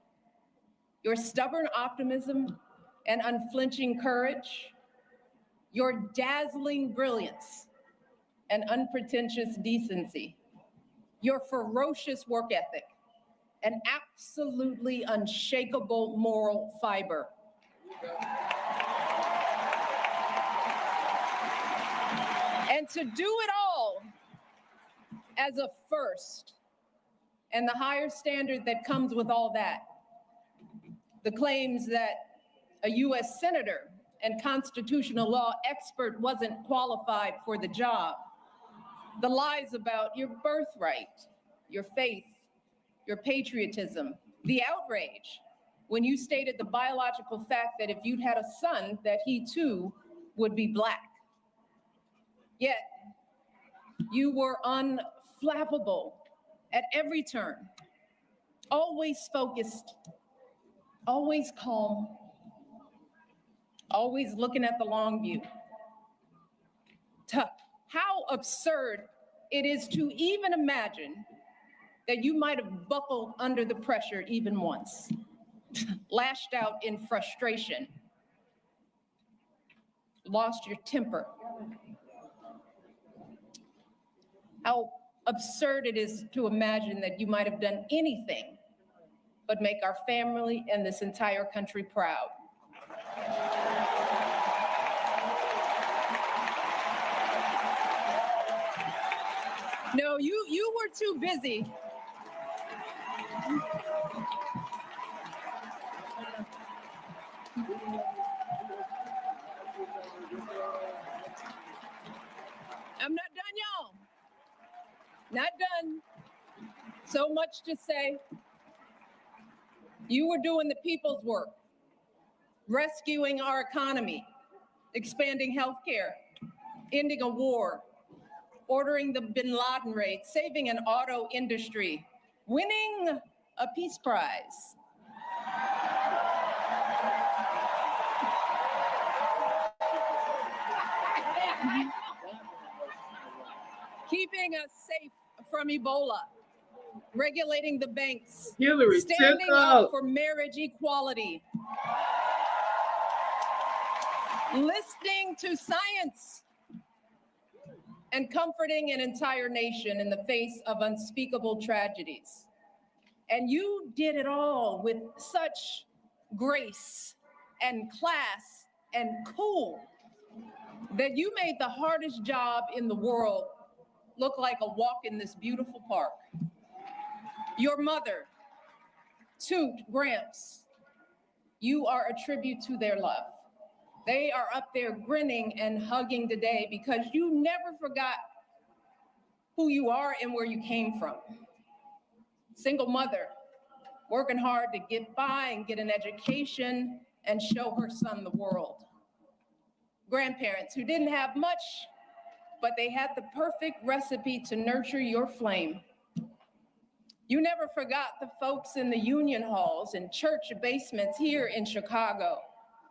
your stubborn optimism and unflinching courage, your dazzling brilliance and unpretentious decency, your ferocious work ethic, and absolutely unshakable moral fiber. And to do it all as a first, and the higher standard that comes with all that, the claims that a US senator and constitutional law expert wasn't qualified for the job, the lies about your birthright, your faith, your patriotism, the outrage when you stated the biological fact that if you'd had a son, that he too would be Black. Yet, you were unflappable at every turn, always focused, always calm, always looking at the long view. How absurd it is to even imagine that you might have buckled under the pressure even once, lashed out in frustration, lost your temper. How absurd it is to imagine that you might have done anything but make our family and this entire country proud. No, you were too busy. I'm not done, y'all. Not done. So much to say. You were doing the people's work, rescuing our economy, expanding healthcare, ending a war, ordering the Bin Laden raid, saving an auto industry, winning a peace prize. Keeping us safe from Ebola, regulating the banks, standing up for marriage equality, listening to science, and comforting an entire nation in the face of unspeakable tragedies. And you did it all with such grace and class and cool that you made the hardest job in the world look like a walk in this beautiful park. Your mother, Toot, Gramps, you are a tribute to their love. They are up there grinning and hugging today because you never forgot who you are and where you came from. Single mother, working hard to get by and get an education and show her son the world. Grandparents who didn't have much, but they had the perfect recipe to nurture your flame. You never forgot the folks in the union halls and church basements here in Chicago,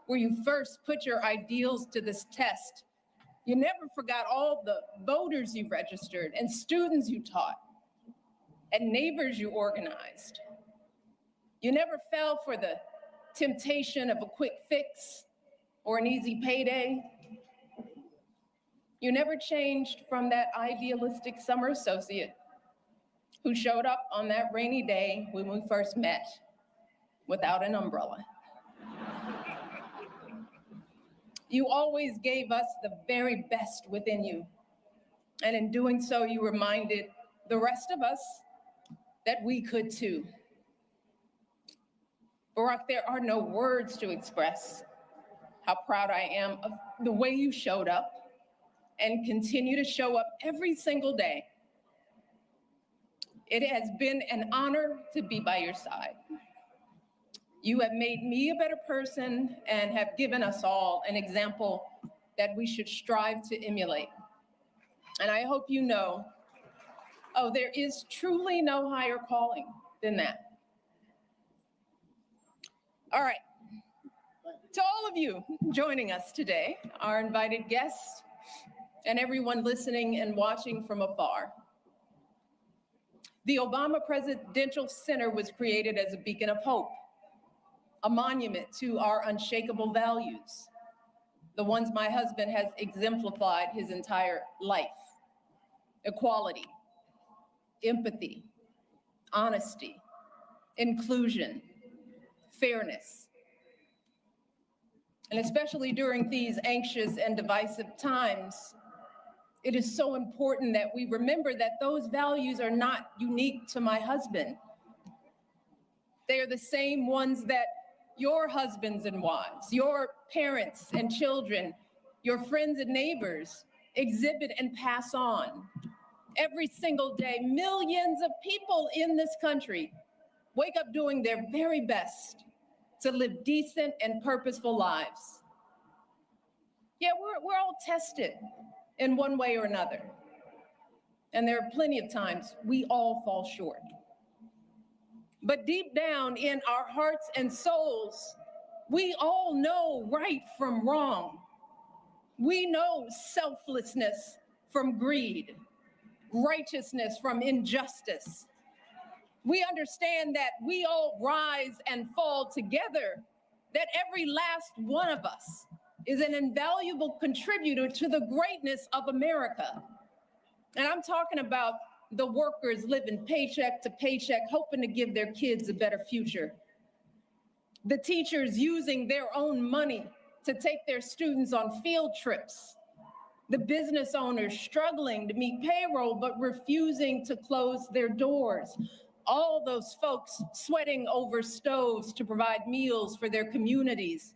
where you first put your ideals to this test. You never forgot all the voters you registered and students you taught and neighbors you organized. You never fell for the temptation of a quick fix or an easy payday. You never changed from that idealistic summer associate who showed up on that rainy day when we first met without an umbrella. You always gave us the very best within you. And in doing so, you reminded the rest of us that we could too. Barack, there are no words to express how proud I am of the way you showed up and continue to show up every single day. It has been an honor to be by your side. You have made me a better person and have given us all an example that we should strive to emulate. And I hope you know, there is truly no higher calling than that. All right, to all of you joining us today, our invited guests, and everyone listening and watching from afar. The Obama Presidential Center was created as a beacon of hope, a monument to our unshakable values, the ones my husband has exemplified his entire life: equality, empathy, honesty, inclusion, fairness. And especially during these anxious and divisive times, it is so important that we remember that those values are not unique to my husband. They are the same ones that your husbands and wives, your parents and children, your friends and neighbors exhibit and pass on. Every single day, millions of people in this country wake up doing their very best to live decent and purposeful lives. Yeah, we're all tested in one way or another. And there are plenty of times we all fall short. But deep down in our hearts and souls, we all know right from wrong. We know selflessness from greed, righteousness from injustice. We understand that we all rise and fall together, that every last one of us is an invaluable contributor to the greatness of America. And I'm talking about the workers living paycheck to paycheck, hoping to give their kids a better future. The teachers using their own money to take their students on field trips. The business owners struggling to meet payroll but refusing to close their doors. All those folks sweating over stoves to provide meals for their communities.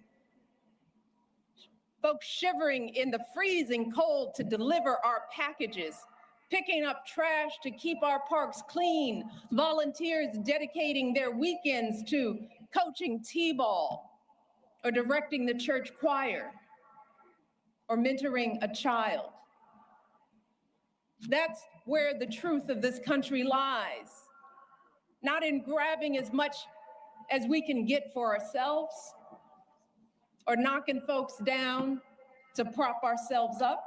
Folks shivering in the freezing cold to deliver our packages, picking up trash to keep our parks clean, volunteers dedicating their weekends to coaching t-ball or directing the church choir or mentoring a child. That's where the truth of this country lies. Not in grabbing as much as we can get for ourselves or knocking folks down to prop ourselves up,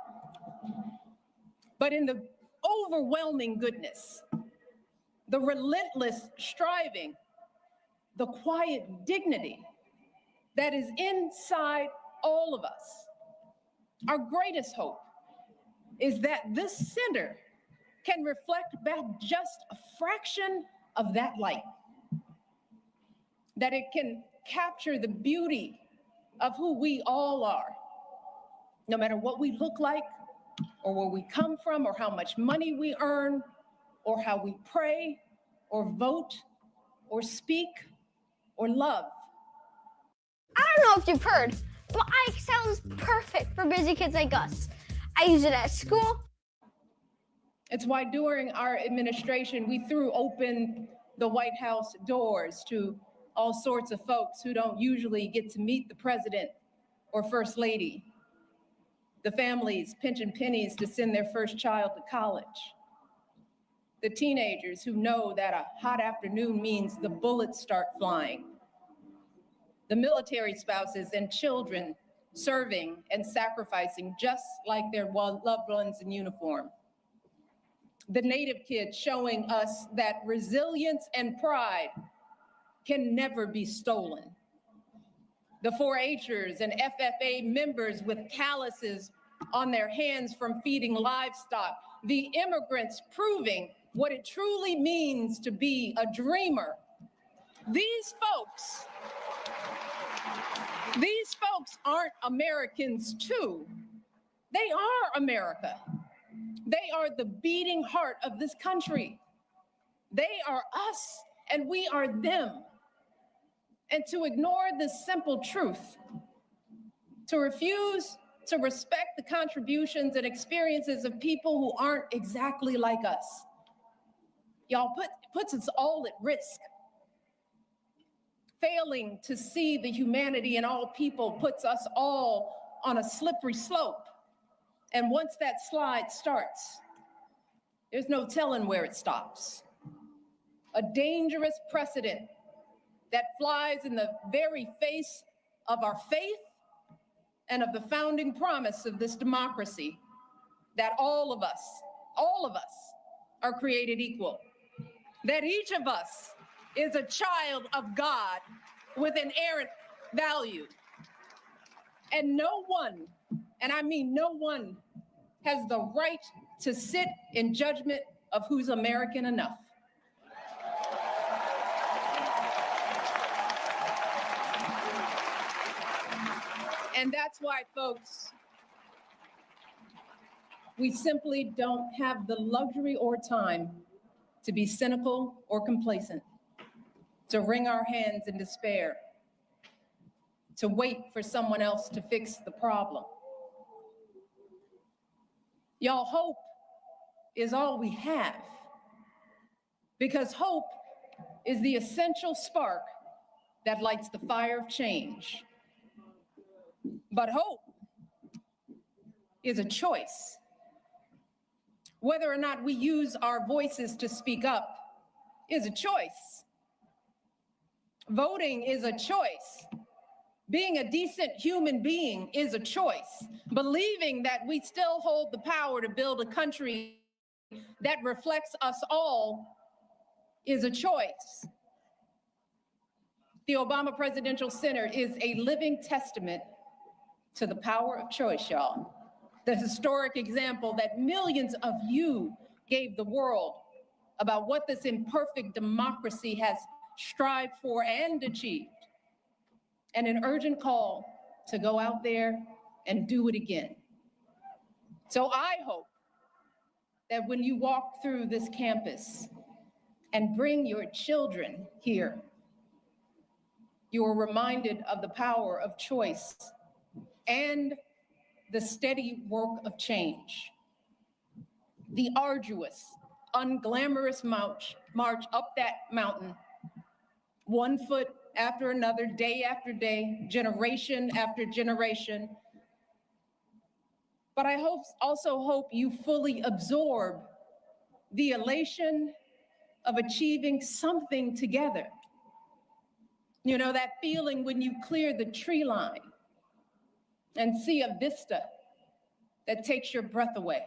but in the overwhelming goodness, the relentless striving, the quiet dignity that is inside all of us. Our greatest hope is that this center can reflect back just a fraction of that light, that it can capture the beauty of who we all are, no matter what we look like, or where we come from, or how much money we earn, or how we pray, or vote, or speak, or love. I don't know if you've heard, but iExcel is perfect for busy kids like us. I use it at school. It's why during our administration, we threw open the White House doors to all sorts of folks who don't usually get to meet the president or first lady. The families pinching pennies to send their first child to college. The teenagers who know that a hot afternoon means the bullets start flying. The military spouses and children serving and sacrificing just like their loved ones in uniform. The Native kids showing us that resilience and pride can never be stolen. The 4-H'ers and FFA members with calluses on their hands from feeding livestock. The immigrants proving what it truly means to be a dreamer. These folks aren't Americans too. They are America. They are the beating heart of this country. They are us and we are them. And to ignore this simple truth, to refuse to respect the contributions and experiences of people who aren't exactly like us, y'all, puts us all at risk. Failing to see the humanity in all people puts us all on a slippery slope. And once that slide starts, there's no telling where it stops. A dangerous precedent that flies in the very face of our faith and of the founding promise of this democracy, that all of us are created equal, that each of us is a child of God, with inerrant value. And no one, and I mean no one, has the right to sit in judgment of who's American enough. And that's why, folks, we simply don't have the luxury or time to be cynical or complacent, to wring our hands in despair, to wait for someone else to fix the problem. Y'all, hope is all we have, because hope is the essential spark that lights the fire of change. But hope is a choice. Whether or not we use our voices to speak up is a choice. Voting is a choice. Being a decent human being is a choice. Believing that we still hold the power to build a country that reflects us all is a choice. The Obama Presidential Center is a living testament to the power of choice, y'all. The historic example that millions of you gave the world about what this imperfect democracy has strived for and achieved, and an urgent call to go out there and do it again. So I hope that when you walk through this campus and bring your children here, you are reminded of the power of choice and the steady work of change. The arduous, unglamorous march up that mountain, one foot after another, day after day, generation after generation. But I also hope you fully absorb the elation of achieving something together. You know, that feeling when you clear the tree line and see a vista that takes your breath away.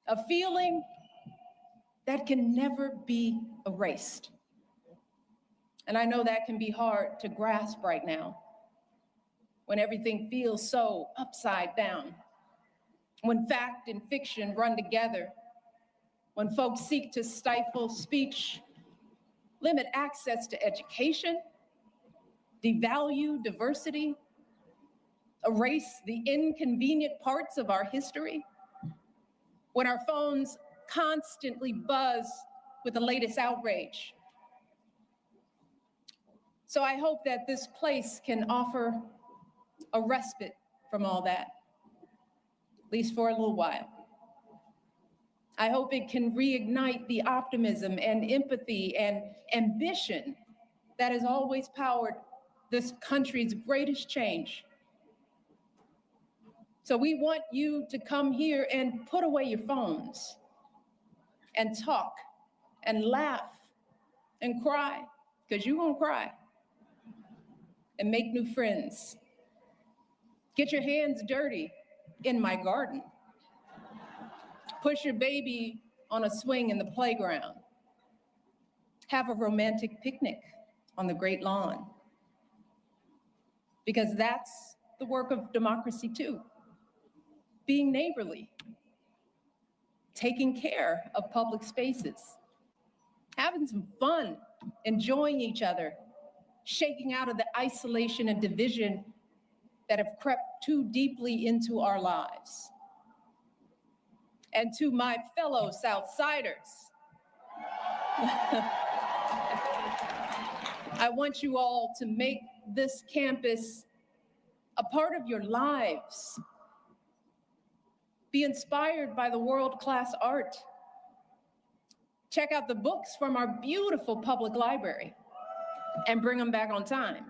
A feeling that can never be erased. And I know that can be hard to grasp right now, when everything feels so upside down, when fact and fiction run together, when folks seek to stifle speech, limit access to education, devalue diversity, erase the inconvenient parts of our history, when our phones constantly buzz with the latest outrage. So I hope that this place can offer a respite from all that, at least for a little while. I hope it can reignite the optimism and empathy and ambition that has always powered this country's greatest change. So we want you to come here and put away your phones and talk and laugh and cry, because you're gonna cry, and make new friends. Get your hands dirty in my garden. Push your baby on a swing in the playground. Have a romantic picnic on the great lawn. Because that's the work of democracy too. Being neighborly, taking care of public spaces, having some fun, enjoying each other, shaking out of the isolation and division that have crept too deeply into our lives. And to my fellow Southsiders, I want you all to make this campus a part of your lives. Be inspired by the world-class art. Check out the books from our beautiful public library and bring them back on time.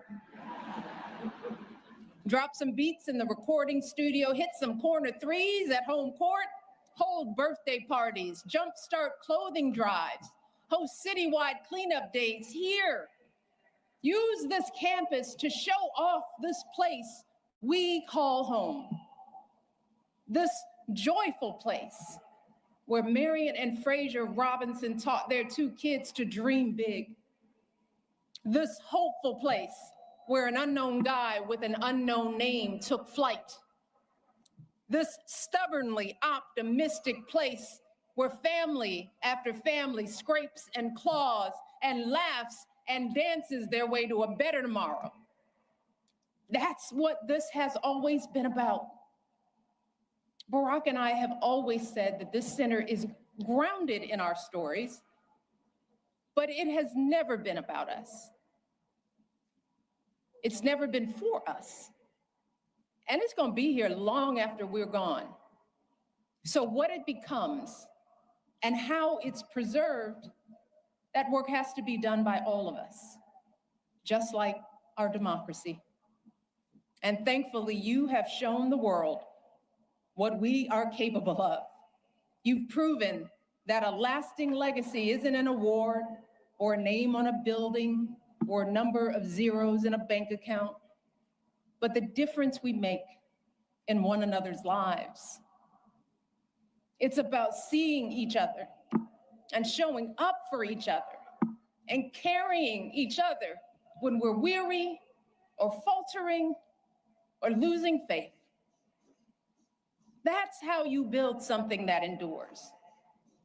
Drop some beats in the recording studio, hit some corner threes at home court, hold birthday parties, jumpstart clothing drives, host citywide cleanup days here. Use this campus to show off this place we call home. This joyful place where Marion and Fraser Robinson taught their two kids to dream big, This hopeful place where an unknown guy with an unknown name took flight. This stubbornly optimistic place where family after family scrapes and claws and laughs and dances their way to a better tomorrow. That's what this has always been about. Barack and I have always said that this center is grounded in our stories, but it has never been about us. It's never been for us. And it's going to be here long after we're gone. So what it becomes and how it's preserved, that work has to be done by all of us, just like our democracy. And thankfully, you have shown the world what we are capable of. You've proven that a lasting legacy isn't an award or a name on a building or a number of zeros in a bank account, but the difference we make in one another's lives. It's about seeing each other and showing up for each other and carrying each other when we're weary or faltering or losing faith. That's how you build something that endures.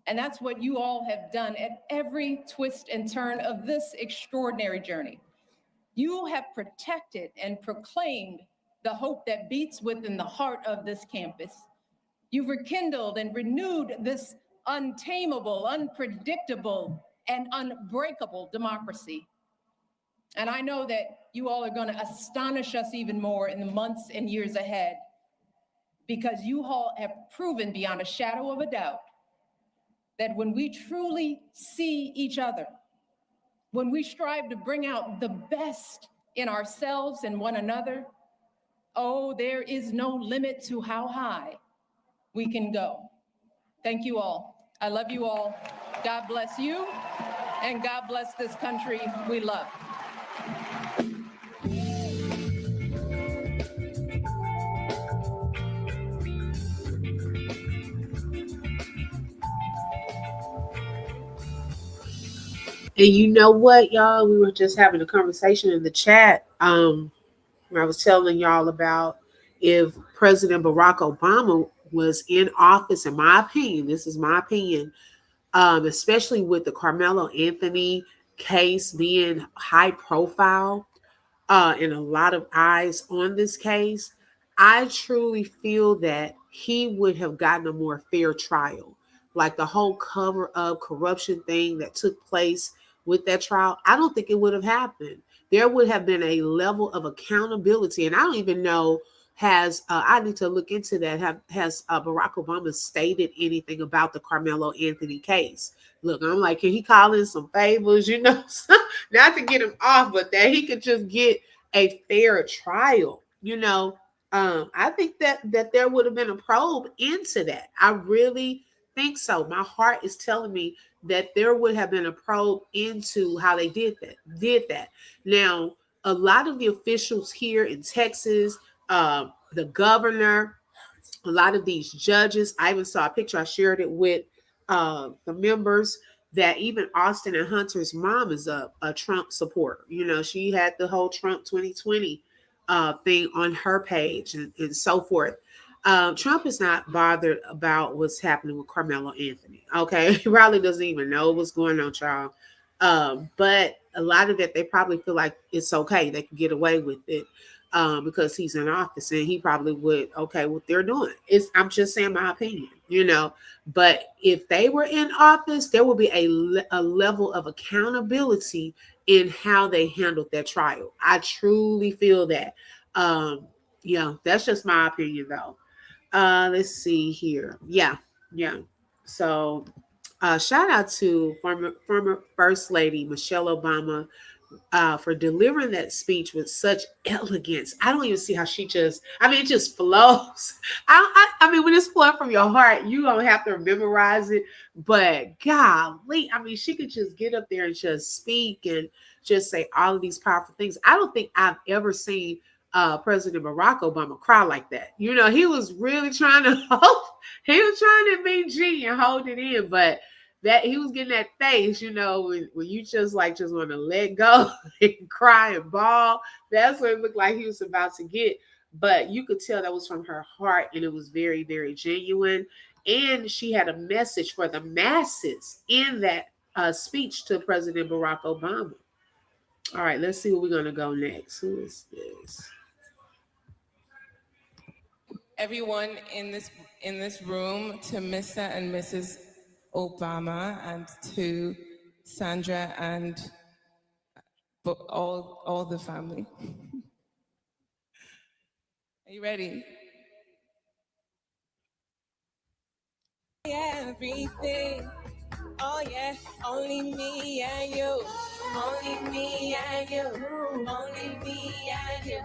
And that's what you all have done at every twist and turn of this extraordinary journey. You have protected and proclaimed the hope that beats within the heart of this campus. You've rekindled and renewed this untamable, unpredictable, and unbreakable democracy. And I know that you all are going to astonish us even more in the months and years ahead, because you all have proven beyond a shadow of a doubt that when we truly see each other, when we strive to bring out the best in ourselves and one another, oh, there is no limit to how high we can go. Thank you all. I love you all. God bless you, and God bless this country we love. And you know what, y'all? We were just having a conversation in the chat. Where I was telling y'all about if President Barack Obama was in office, in my opinion, this is my opinion, especially with the Carmelo Anthony case being high profile, and a lot of eyes on this case, I truly feel that he would have gotten a more fair trial. Like the whole cover up corruption thing that took place with that trial, I don't think it would have happened. There would have been a level of accountability, and I don't even know I need to look into that. Has Barack Obama stated anything about the Carmelo Anthony case? Look, I'm like, can he call in some favors, not to get him off, but that he could just get a fair trial, I think that there would have been a probe into that. I really think so. My heart is telling me that there would have been a probe into how they did that. Now, a lot of the officials here in Texas, the governor, a lot of these judges, I even saw a picture, I shared it with the members, that even Austin and Hunter's mom is a Trump supporter. She had the whole Trump 2020 thing on her page and so forth. Trump is not bothered about what's happening with Carmelo Anthony. Okay. He probably doesn't even know what's going on, child. But a lot of it, they probably feel like it's okay. They can get away with it because he's in office, and he probably would, okay, what they're doing. I'm just saying my opinion, but if they were in office, there would be a level of accountability in how they handled that trial. I truly feel that. That's just my opinion though. Let's see here. Yeah. So shout out to former First Lady Michelle Obama for delivering that speech with such elegance. I don't even see how it just flows. I mean, when it's flowing from your heart, you don't have to memorize it. But golly, she could just get up there and just speak and just say all of these powerful things. I don't think I've ever seen President Barack Obama cry like that. He was really trying to be G and hold it in, but that he was getting that face, you know, when you just want to let go and cry and bawl. That's what it looked like he was about to get. But you could tell that was from her heart, and it was very, very genuine. And she had a message for the masses in that speech to President Barack Obama. All right, let's see where we're going to go next. Who is this? Everyone in this room, to Mr. and Mrs. Obama, and to Sandra and all the family. Are you ready? Everything. Oh yeah, only me and you. Only me and you. Only me and you.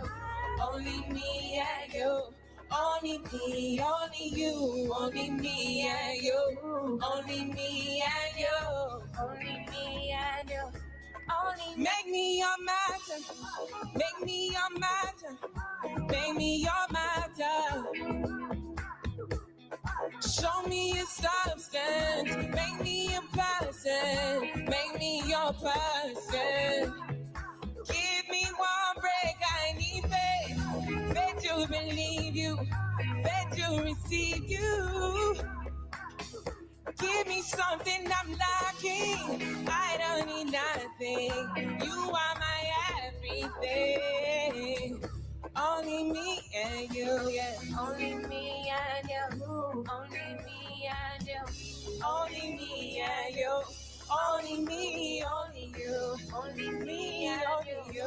Only me and you. Only me, only you. Only me and you. Only me and you. Only me and you. Only make me your matter. Make me your matter. Make me your matter. Show me your substance, make me a person, make me your person. Give me one break, I need faith, faith to believe you, faith to receive you. Give me something I'm lacking, I don't need nothing, you are my everything. Only me and you, yeah. Only me and you. Only me and you. Only me and you. Only me, only you. Only me and you.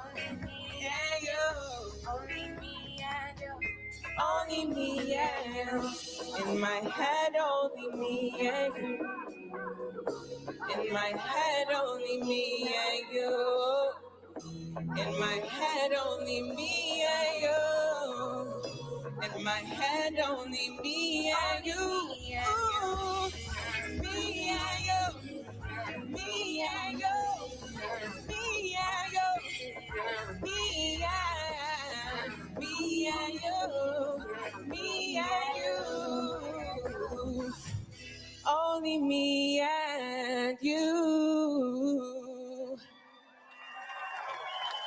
Only me and you. Only me and you. Only me and you. In my head, only me and you. In my head, only me and you. In my head, only me and you. In my head, only me and you. Ooh, me and you. Me and you. Me and you. Me and you. Me and you. Only me and you.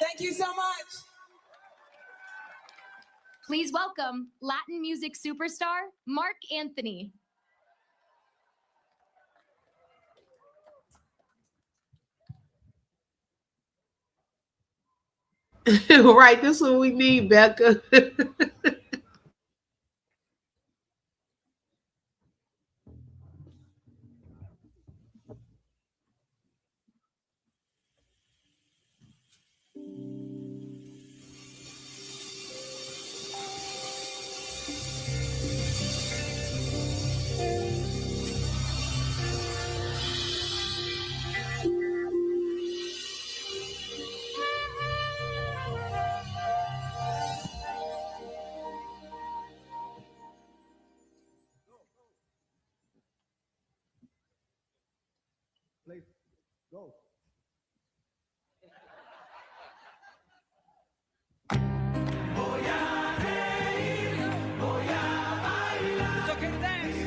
Thank you so much. Please welcome Latin music superstar, Mark Anthony. Right, this is what we need, Becca. Play, go. It's okay to dance.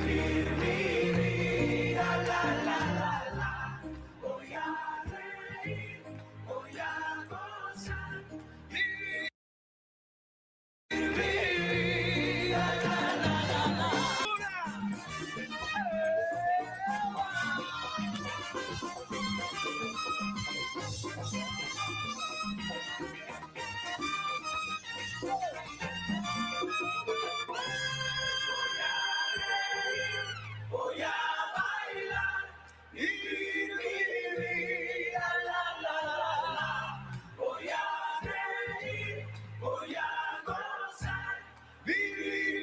Voy a bailar y vivir, voy a reír, voy a gozar, vivir,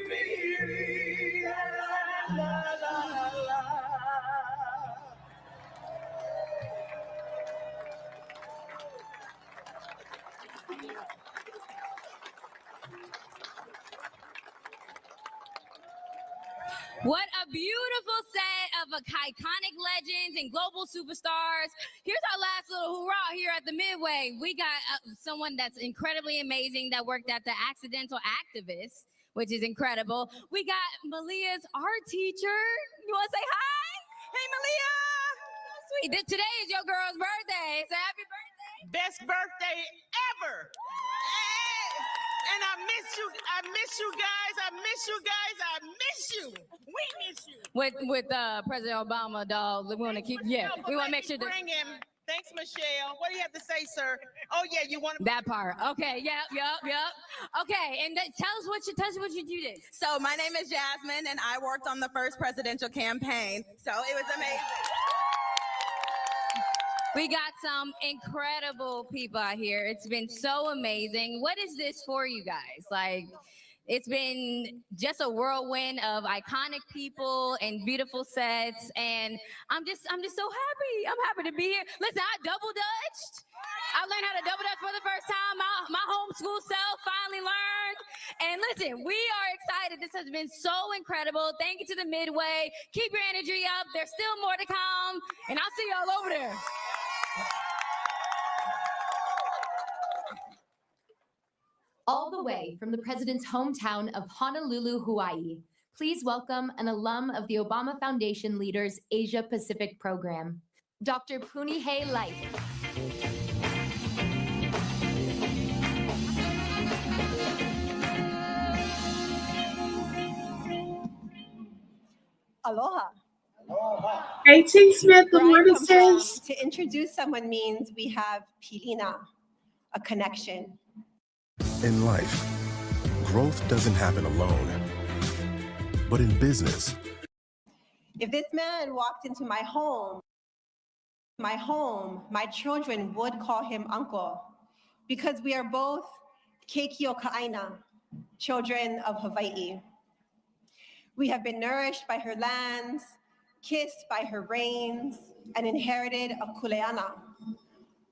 What a beautiful set of iconic legends and global superstars. Here's our last little hurrah here at the Midway. We got someone that's incredibly amazing that worked at the Accidental Activist, which is incredible. We got Malia's art teacher. You want to say hi? Hey, Malia. Sweet. Today is your girl's birthday, so happy birthday. Best birthday ever. And I miss you. I miss you guys. I miss you guys. I miss you. We miss you. With President Obama, dog. We want to keep, we want to make sure that. Bring him. Thanks, Michelle. What do you have to say, sir? Oh, yeah, you want to. That part. Okay, yep. Okay, and tell us what you do this. So my name is Jasmine, and I worked on the first presidential campaign. So it was amazing. We got some incredible people out here. It's been so amazing. What is this for you guys? Like, it's been just a whirlwind of iconic people and beautiful sets, and I'm just so happy. I'm happy to be here. Listen, I double dutched. I learned how to double dutch for the first time. My homeschool self finally learned. And listen, we are excited. This has been so incredible. Thank you to the Midway. Keep your energy up. There's still more to come, and I'll see y'all over there. All the way from the president's hometown of Honolulu, Hawaii, please welcome an alum of the Obama Foundation Leaders Asia Pacific Program, Dr. Punihei Light. Aloha. Hey, T. Smith, good Where I morning, come from, sis. to introduce someone means we have pilina, a connection. In life, growth doesn't happen alone. But in business, If this man walked into my home, my children would call him uncle because we are both Keikio Ka'aina, children of Hawaii. We have been nourished by her lands, kissed by her rains, and inherited a kuleana,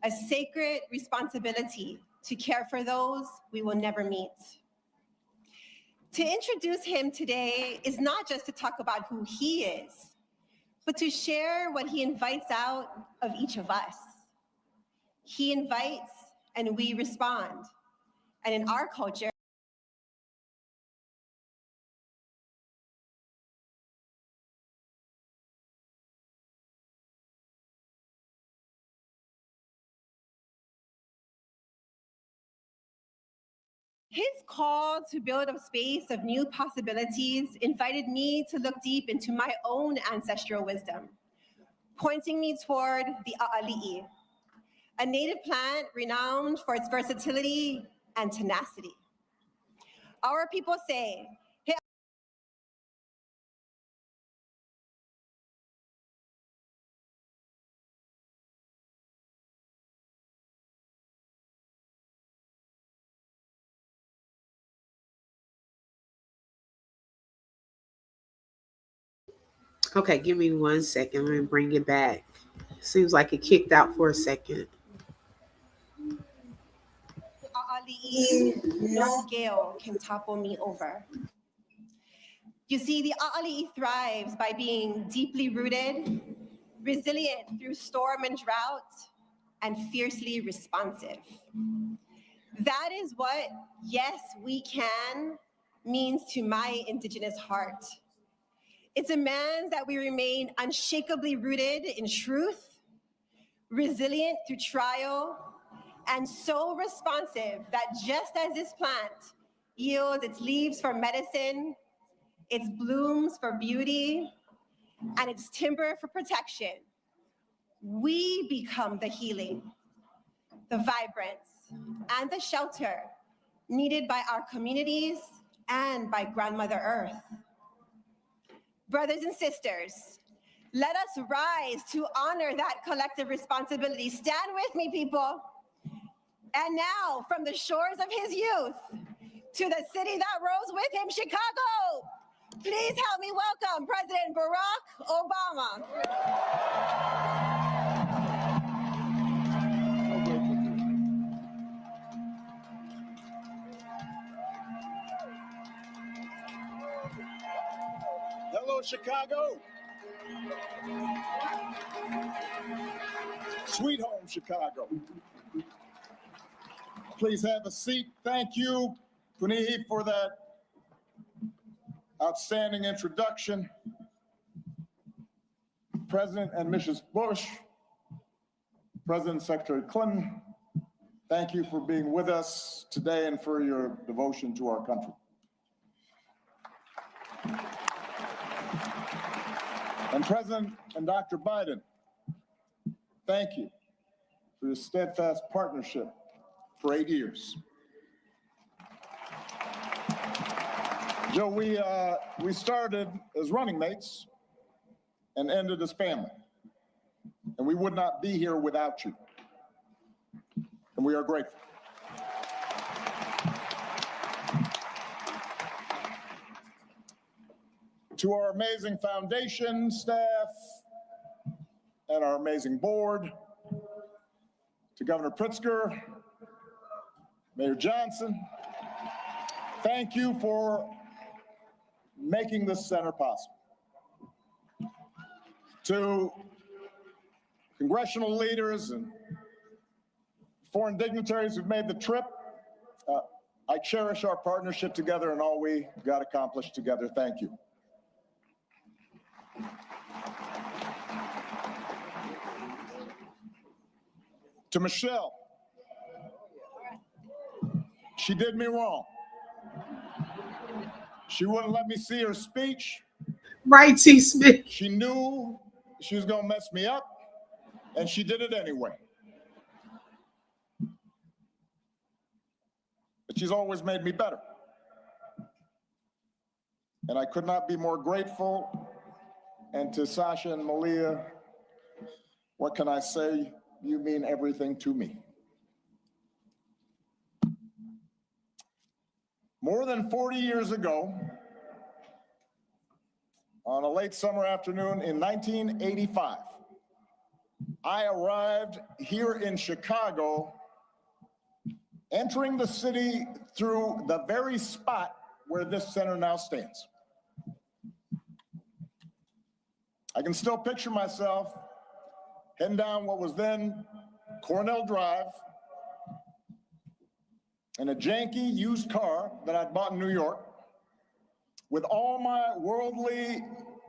a sacred responsibility to care for those we will never meet. To introduce him today is not just to talk about who he is, but to share what he invites out of each of us. He invites and we respond. And in our culture, his call to build a space of new possibilities invited me to look deep into my own ancestral wisdom, pointing me toward the a'ali'i, a native plant renowned for its versatility and tenacity. Our people say, "Hey, Okay, give me 1 second. Let me bring it back. Seems like it kicked out for a second. a'ali'i, no gale can topple me over." You see, the a'ali'i thrives by being deeply rooted, resilient through storm and drought, and fiercely responsive. That is what "yes, we can" means to my indigenous heart. It demands that we remain unshakably rooted in truth, resilient through trial, and so responsive that just as this plant yields its leaves for medicine, its blooms for beauty, and its timber for protection, we become the healing, the vibrance, and the shelter needed by our communities and by Grandmother Earth. Brothers and sisters, let us rise to honor that collective responsibility. Stand with me, people. And now, from the shores of his youth to the city that rose with him, Chicago, please help me welcome President Barack Obama. Hello, Chicago. Sweet home, Chicago. Please have a seat. Thank you, Punihei, for that outstanding introduction. President and Mrs. Bush, President and Secretary Clinton, thank you for being with us today and for your devotion to our country. And President and Dr. Biden, thank you for your steadfast partnership for 8 years. Joe, we started as running mates and ended as family. And we would not be here without you. And we are grateful. To our amazing foundation staff and our amazing board, to Governor Pritzker, Mayor Johnson, thank you for making this center possible. To congressional leaders and foreign dignitaries who've made the trip, I cherish our partnership together and all we got accomplished together. Thank you. To Michelle, she did me wrong. She wouldn't let me see her speech. Right, T. Smith. She knew she was going to mess me up, and she did it anyway. But she's always made me better. And I could not be more grateful. And to Sasha and Malia, what can I say? You mean everything to me. More than 40 years ago, on a late summer afternoon in 1985, I arrived here in Chicago, entering the city through the very spot where this center now stands. I can still picture myself heading down what was then Cornell Drive in a janky used car that I'd bought in New York, with all my worldly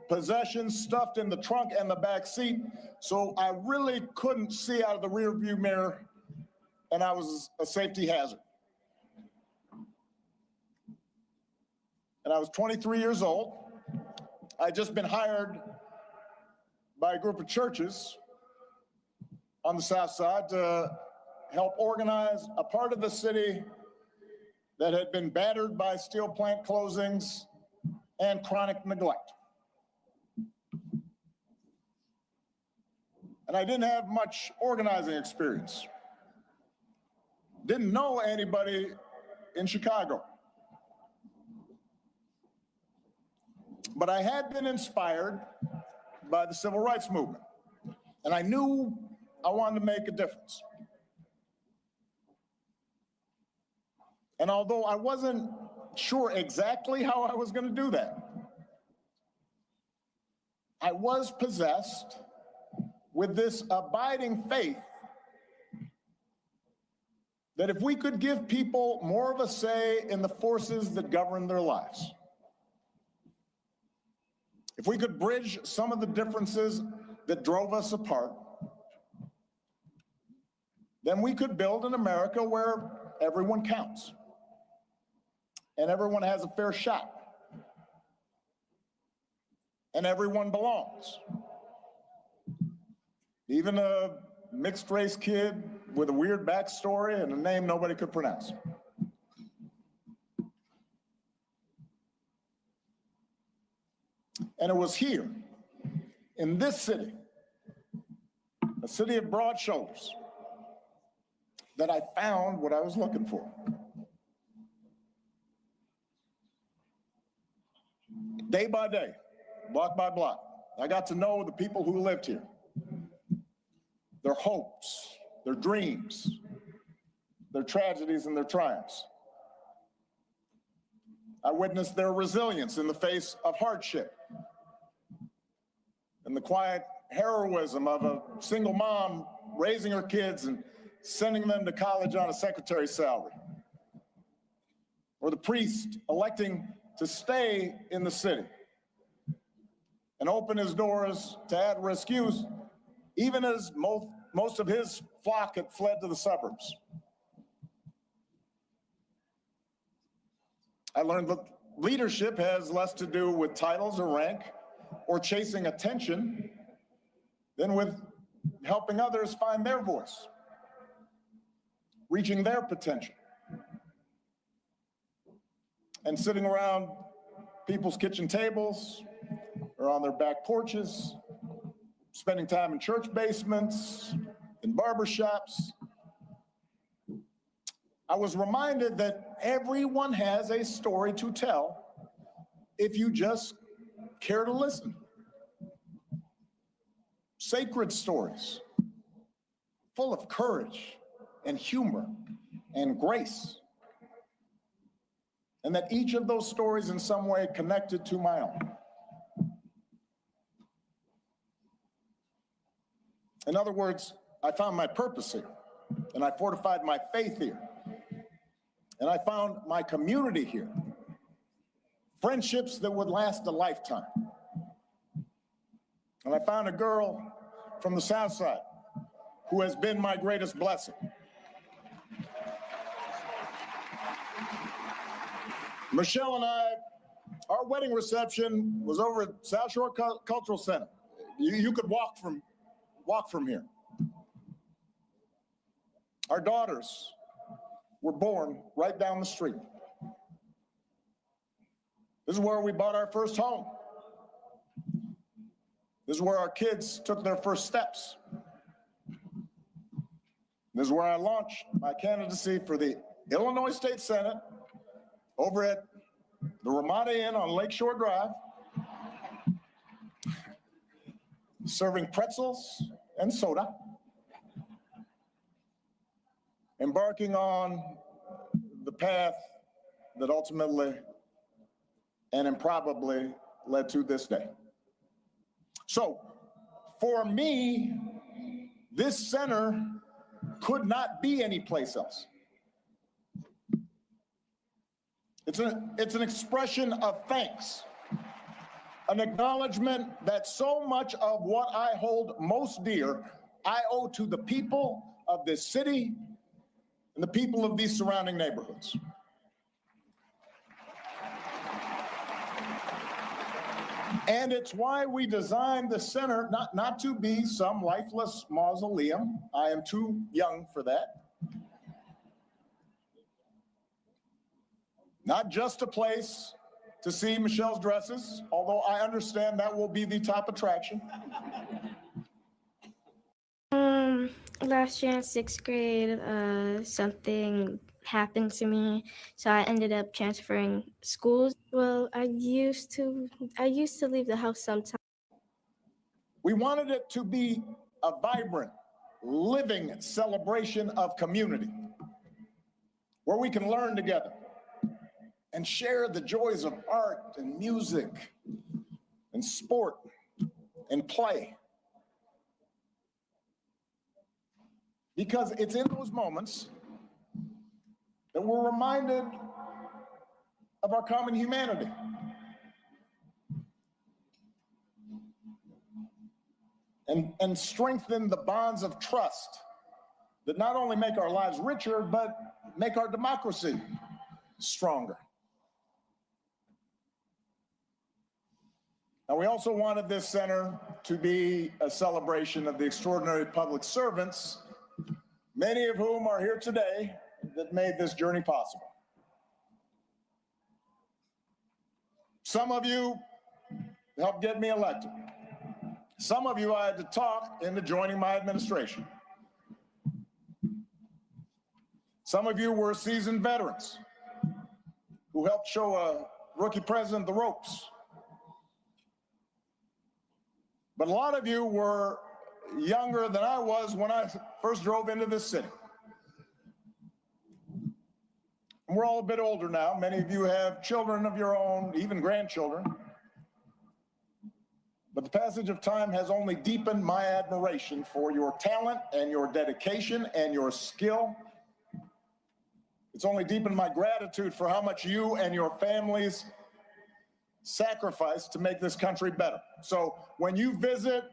possessions stuffed in the trunk and the back seat, so I really couldn't see out of the rear view mirror, and I was a safety hazard. And I was 23 years old. I'd just been hired by a group of churches on the South Side to help organize a part of the city that had been battered by steel plant closings and chronic neglect. And I didn't have much organizing experience. Didn't know anybody in Chicago. But I had been inspired by the civil rights movement, and I knew I wanted to make a difference. And although I wasn't sure exactly how I was going to do that, I was possessed with this abiding faith that if we could give people more of a say in the forces that govern their lives, if we could bridge some of the differences that drove us apart, then we could build an America where everyone counts and everyone has a fair shot and everyone belongs. Even a mixed race kid with a weird backstory and a name nobody could pronounce. And it was here, in this city, a city of broad shoulders, that I found what I was looking for. Day by day, block by block, I got to know the people who lived here, their hopes, their dreams, their tragedies and their triumphs. I witnessed their resilience in the face of hardship and the quiet heroism of a single mom raising her kids and sending them to college on a secretary's salary, or the priest electing to stay in the city and open his doors to at-risk youth, even as most of his flock had fled to the suburbs. I learned that leadership has less to do with titles or rank or chasing attention than with helping others find their voice, reaching their potential, and sitting around people's kitchen tables or on their back porches, spending time in church basements, in barbershops. I was reminded that everyone has a story to tell if you just care to listen. Sacred stories, full of courage and humor and grace, and that each of those stories in some way connected to my own. In other words, I found my purpose here, and I fortified my faith here, and I found my community here, friendships that would last a lifetime. And I found a girl from the South Side who has been my greatest blessing. Michelle and I, our wedding reception was over at South Shore Cultural Center. You could walk from here. Our daughters were born right down the street. This is where we bought our first home. This is where our kids took their first steps. This is where I launched my candidacy for the Illinois State Senate over at the Ramada Inn on Lakeshore Drive, serving pretzels and soda, embarking on the path that ultimately and improbably led to this day. So, for me, this center could not be anyplace else. It's an expression of thanks, an acknowledgement that so much of what I hold most dear, I owe to the people of this city and the people of these surrounding neighborhoods. And it's why we designed the center not to be some lifeless mausoleum. I am too young for that. Not just a place to see Michelle's dresses, although I understand that will be the top attraction. Last year in 6th grade, something happened to me, so I ended up transferring schools. Well, I used to leave the house sometimes. We wanted it to be a vibrant, living celebration of community, where we can learn together and share the joys of art and music and sport and play. Because it's in those moments that we're reminded of our common humanity. And strengthen the bonds of trust that not only make our lives richer, but make our democracy stronger. Now, we also wanted this center to be a celebration of the extraordinary public servants, many of whom are here today, that made this journey possible. Some of you helped get me elected. Some of you I had to talk into joining my administration. Some of you were seasoned veterans who helped show a rookie president the ropes. But a lot of you were younger than I was when I first drove into this city. And we're all a bit older now. Many of you have children of your own, even grandchildren. But the passage of time has only deepened my admiration for your talent and your dedication and your skill. It's only deepened my gratitude for how much you and your families sacrificed to make this country better. So when you visit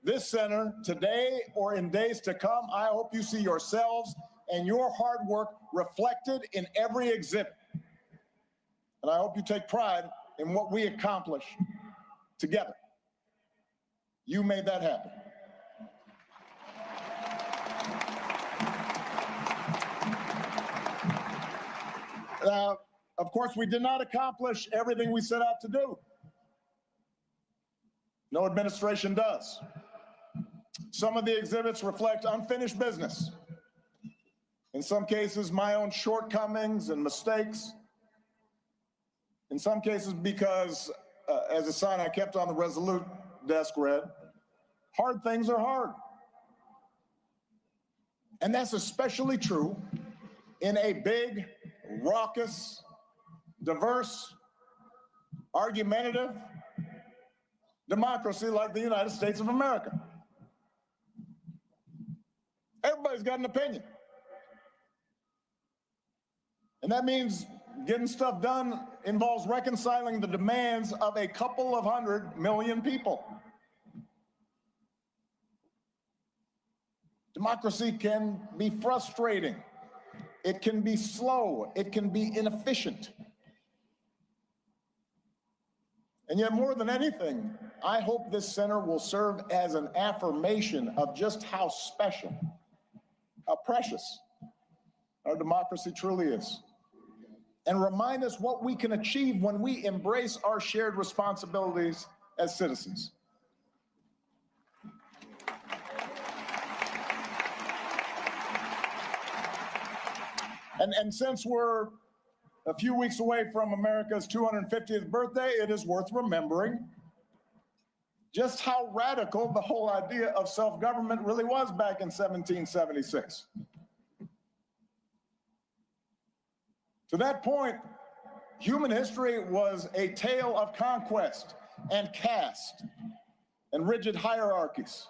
this center today or in days to come, I hope you see yourselves and your hard work reflected in every exhibit. And I hope you take pride in what we accomplished together. You made that happen. Now, of course, we did not accomplish everything we set out to do. No administration does. Some of the exhibits reflect unfinished business. In some cases, my own shortcomings and mistakes. In some cases, because, as a sign I kept on the Resolute desk read, hard things are hard. And that's especially true in a big, raucous, diverse, argumentative democracy like the United States of America. Everybody's got an opinion. And that means getting stuff done involves reconciling the demands of a couple of 100 million people. Democracy can be frustrating. It can be slow. It can be inefficient. And yet, more than anything, I hope this center will serve as an affirmation of just how special, how precious our democracy truly is, and remind us what we can achieve when we embrace our shared responsibilities as citizens. And since we're a few weeks away from America's 250th birthday, it is worth remembering just how radical the whole idea of self-government really was back in 1776. To that point, human history was a tale of conquest and caste and rigid hierarchies.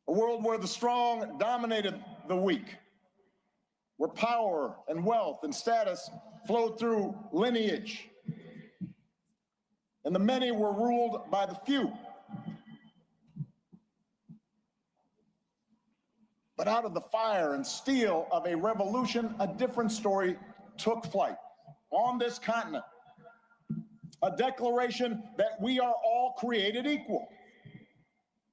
A world where the strong dominated the weak, where power and wealth and status flowed through lineage, and the many were ruled by the few. But out of the fire and steel of a revolution, a different story took flight on this continent. A declaration that we are all created equal,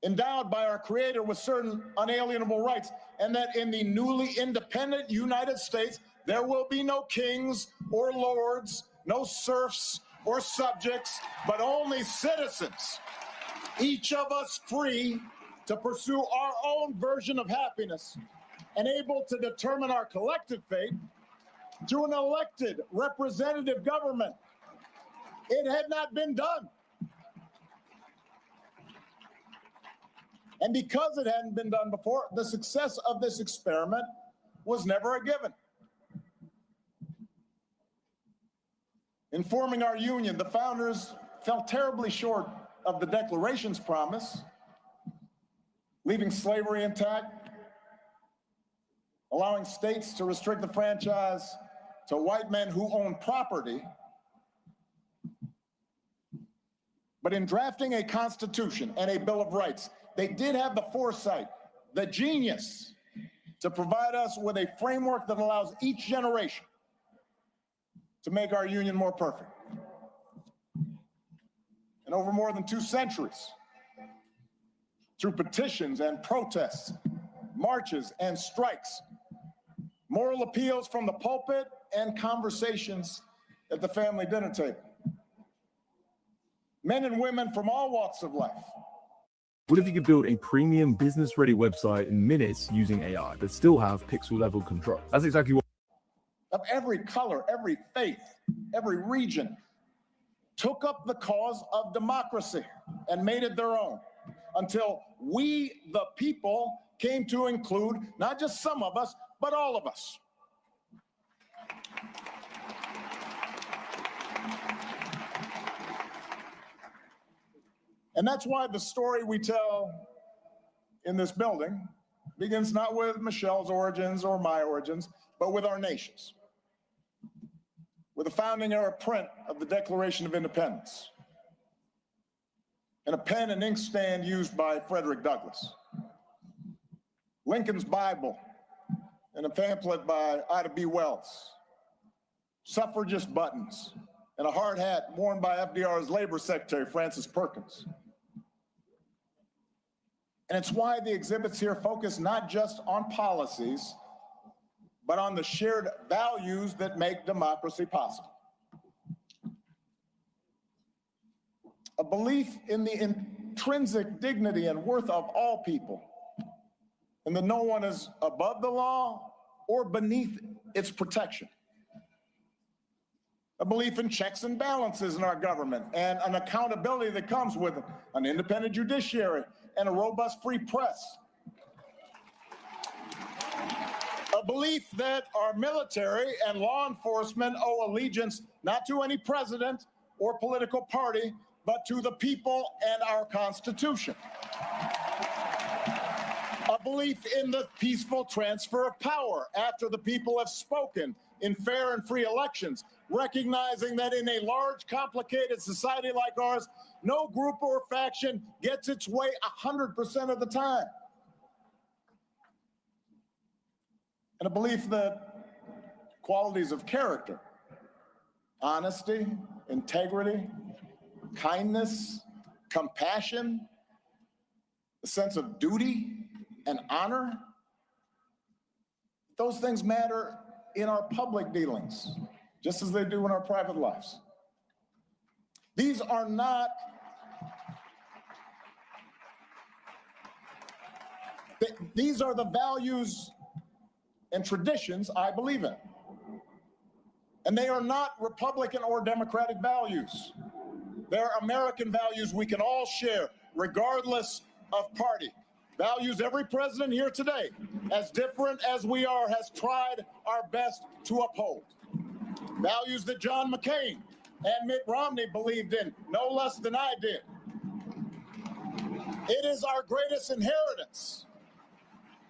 endowed by our Creator with certain unalienable rights, and that in the newly independent United States, there will be no kings or lords, no serfs or subjects, but only citizens, each of us free to pursue our own version of happiness and able to determine our collective fate through an elected representative government. It had not been done. And because it hadn't been done before, the success of this experiment was never a given. In forming our union, the founders fell terribly short of the Declaration's promise, leaving slavery intact, allowing states to restrict the franchise to white men who own property. But in drafting a Constitution and a Bill of Rights, they did have the foresight, the genius, to provide us with a framework that allows each generation to make our union more perfect. And over more than 2 centuries, through petitions and protests, marches and strikes, moral appeals from the pulpit, and conversations at the family dinner table, men and women from all walks of life. What if you could build a premium business-ready website in minutes using AI, but still have pixel-level control? That's exactly what... Of every color, every faith, every region, took up the cause of democracy and made it their own, until we, the people, came to include not just some of us, but all of us. And that's why the story we tell in this building begins not with Michelle's origins or my origins, but with our nation's. with a founding era print of the Declaration of Independence and a pen and ink stand used by Frederick Douglass, Lincoln's Bible and a pamphlet by Ida B. Wells, suffragist buttons, and a hard hat worn by FDR's Labor Secretary, Francis Perkins. And it's why the exhibits here focus not just on policies, but on the shared values that make democracy possible. A belief in the intrinsic dignity and worth of all people, and that no one is above the law or beneath its protection. A belief in checks and balances in our government and an accountability that comes with an independent judiciary and a robust free press. A belief that our military and law enforcement owe allegiance not to any president or political party, but to the people and our Constitution. A belief in the peaceful transfer of power after the people have spoken in fair and free elections, recognizing that in a large, complicated society like ours, no group or faction gets its way 100% of the time. And a belief that qualities of character, honesty, integrity, kindness, compassion, a sense of duty and honor, those things matter in our public dealings, just as they do in our private lives. These are not these are the values and traditions I believe in. And they are not Republican or Democratic values. They're American values we can all share, regardless of party. Values every president here today, as different as we are, has tried our best to uphold. Values that John McCain and Mitt Romney believed in no less than I did. It is our greatest inheritance,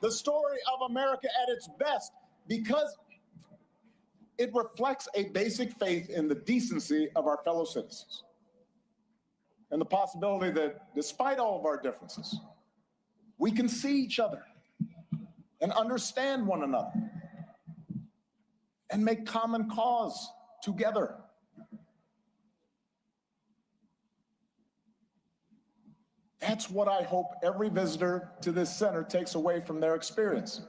the story of America at its best, because it reflects a basic faith in the decency of our fellow citizens and the possibility that despite all of our differences, we can see each other and understand one another and make common cause together. That's what I hope every visitor to this center takes away from their experience.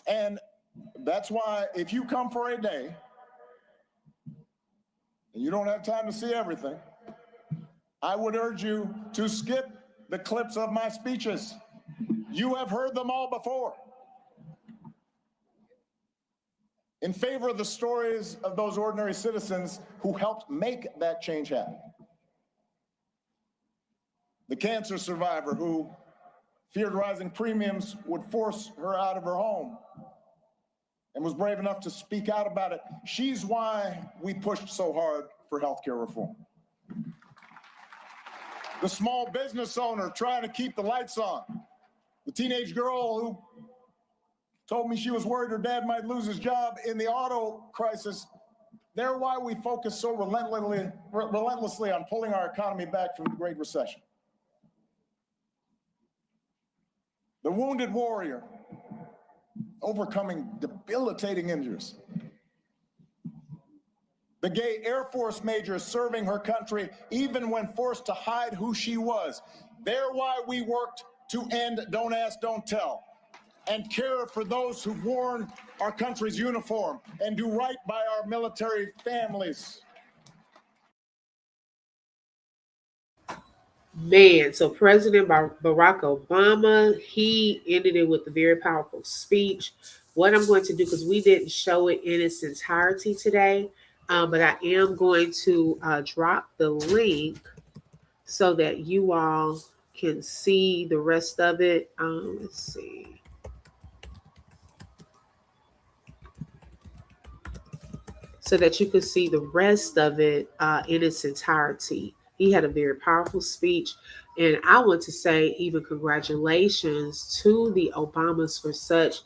And that's why if you come for a day and you don't have time to see everything, I would urge you to skip the clips of my speeches. You have heard them all before. In favor of the stories of those ordinary citizens who helped make that change happen. The cancer survivor who feared rising premiums would force her out of her home and was brave enough to speak out about it. She's why we pushed so hard for healthcare reform. The small business owner trying to keep the lights on. The teenage girl who told me she was worried her dad might lose his job in the auto crisis. They're why we focus so relentlessly on pulling our economy back from the Great Recession. The wounded warrior overcoming debilitating injuries. The gay Air Force major serving her country even when forced to hide who she was. They're why we worked to end Don't Ask, Don't Tell and care for those who've worn our country's uniform and do right by our military families. Man, so President Barack Obama, he ended it with a very powerful speech. What I'm going to do, because we didn't show it in its entirety today, but I am going to drop the link so that you all can see the rest of it. Let's see. So that you could see the rest of it in its entirety. He had a very powerful speech. And I want to say even congratulations to the Obamas for such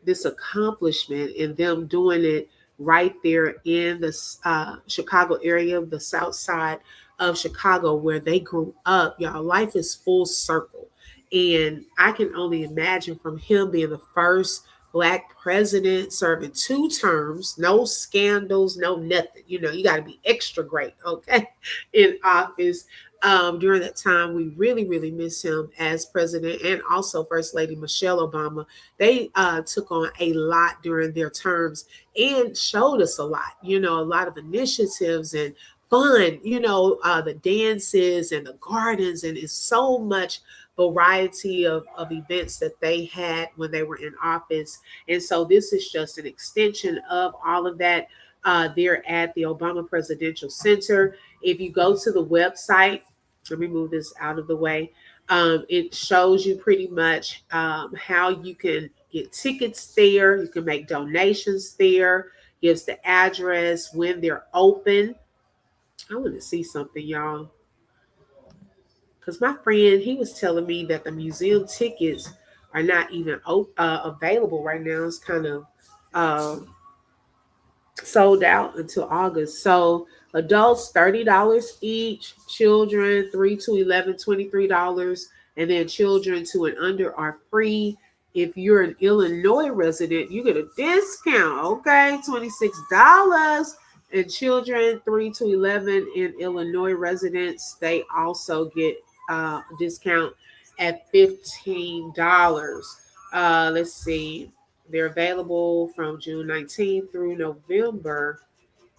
this accomplishment and them doing it right there in the Chicago area, the South Side of Chicago, where they grew up. Y'all, life is full circle. And I can only imagine from him being the first Black president serving 2 terms, no scandals, no nothing. You know, you got to be extra great, okay, in office. During that time, we really, really miss him as president, and also First Lady Michelle Obama. They took on a lot during their terms and showed us a lot, you know, a lot of initiatives and fun, you know, the dances and the gardens, and it's so much variety of events that they had when they were in office. And so this is just an extension of all of that. They're at the Obama Presidential Center. If you go to the website, let me move this out of the way. It shows you pretty much how you can get tickets there. You can make donations there. Gives the address, when they're open. I want to see something, y'all. Because my friend, he was telling me that the museum tickets are not even available right now. It's kind of sold out until August. So adults $30 each, children 3 to 11 $23, and then children 2 and under are free. If you're an Illinois resident, you get a discount, okay, $26. And children 3 to 11 in Illinois residents, they also get a discount at $15. Let's see. They're available from June 19th through November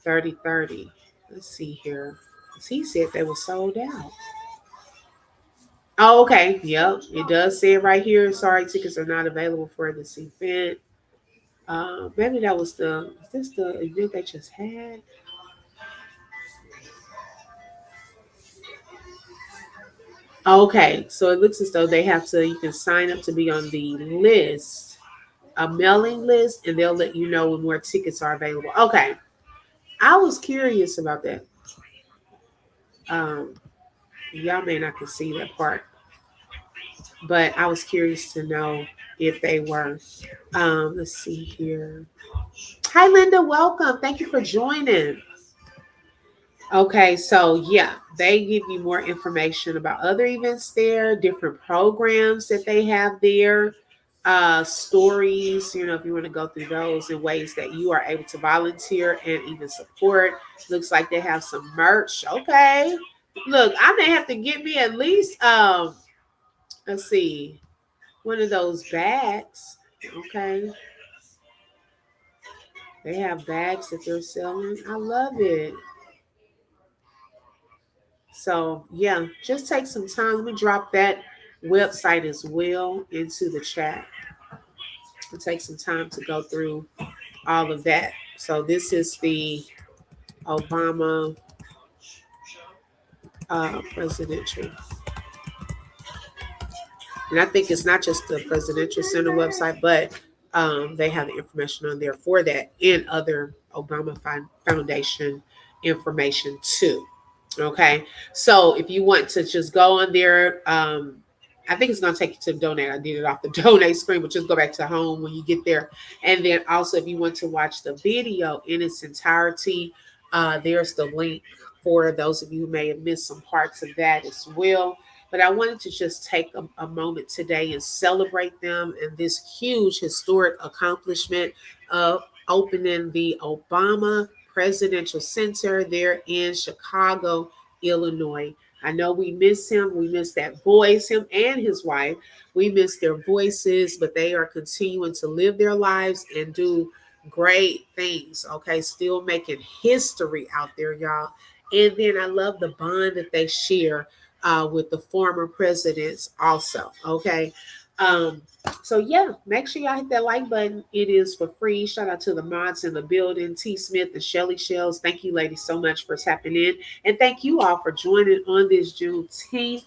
30. Let's see here. He said they were sold out. Oh, okay. Yep. It does say it right here. Sorry, tickets are not available for this event. Maybe that was is this the event they just had? Okay. So it looks as though you can sign up to be on the list, a mailing list, and they'll let you know when more tickets are available. Okay. I was curious about that. Um, y'all may not can see that part, but I was curious to know if they were. Let's see here. Hi, Linda. Welcome. Thank you for joining. Okay, so yeah, they give you more information about other events there, different programs that they have there, stories, you know, if you want to go through those in ways that you are able to volunteer and even support. Looks like they have some merch. Okay. Look, I may have to get me at least let's see, one of those bags. Okay. They have bags that they're selling. I love it. So yeah, just take some time. Let me drop that website as well into the chat. It'll take some time to go through all of that. So this is the Obama presidential. And I think it's not just the presidential center website, but they have the information on there for that and other Obama Foundation information too. Okay, so if you want to just go on there, I think it's going to take you to donate. I did it off the donate screen, but just go back to home when you get there. And then also, if you want to watch the video in its entirety, there's the link for those of you who may have missed some parts of that as well. But I wanted to just take a moment today and celebrate them and this huge historic accomplishment of opening the Obama Presidential Center there in Chicago, Illinois. I know we miss him. We miss that voice, him and his wife. We miss their voices, but they are continuing to live their lives and do great things. Okay, still making history out there, y'all. And then I love the bond that they share with the former presidents also. Okay. So yeah, make sure y'all hit that like button. It is for free. Shout out to the mods in the building, T. Smith and Shelly Shells. Thank you, ladies, so much for tapping in. And thank you all for joining on this Juneteenth.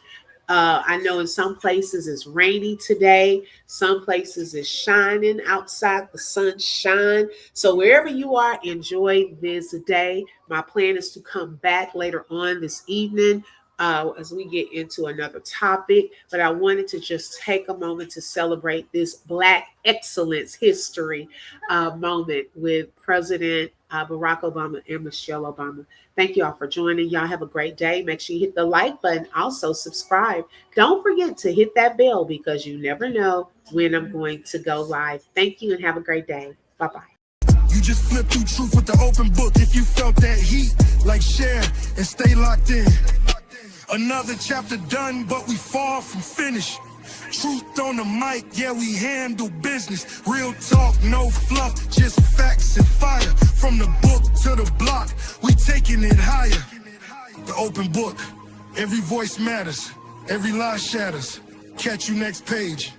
I know in some places it's rainy today. Some places it's shining outside, the sunshine. So wherever you are, enjoy this day. My plan is to come back later on this evening as we get into another topic, but I wanted to just take a moment to celebrate this Black Excellence History moment with President Barack Obama and Michelle Obama. Thank you all for joining. Y'all have a great day. Make sure you hit the like button. Also subscribe. Don't forget to hit that bell because you never know when I'm going to go live. Thank you and have a great day. Bye-bye. You just flip through truth with the open book. If you felt that heat, like share and stay locked in. Another chapter done, but we far from finished. Truth on the mic, yeah, we handle business. Real talk, no fluff, just facts and fire. From the book to the block, we taking it higher. The open book, every voice matters, every lie shatters. Catch you next page.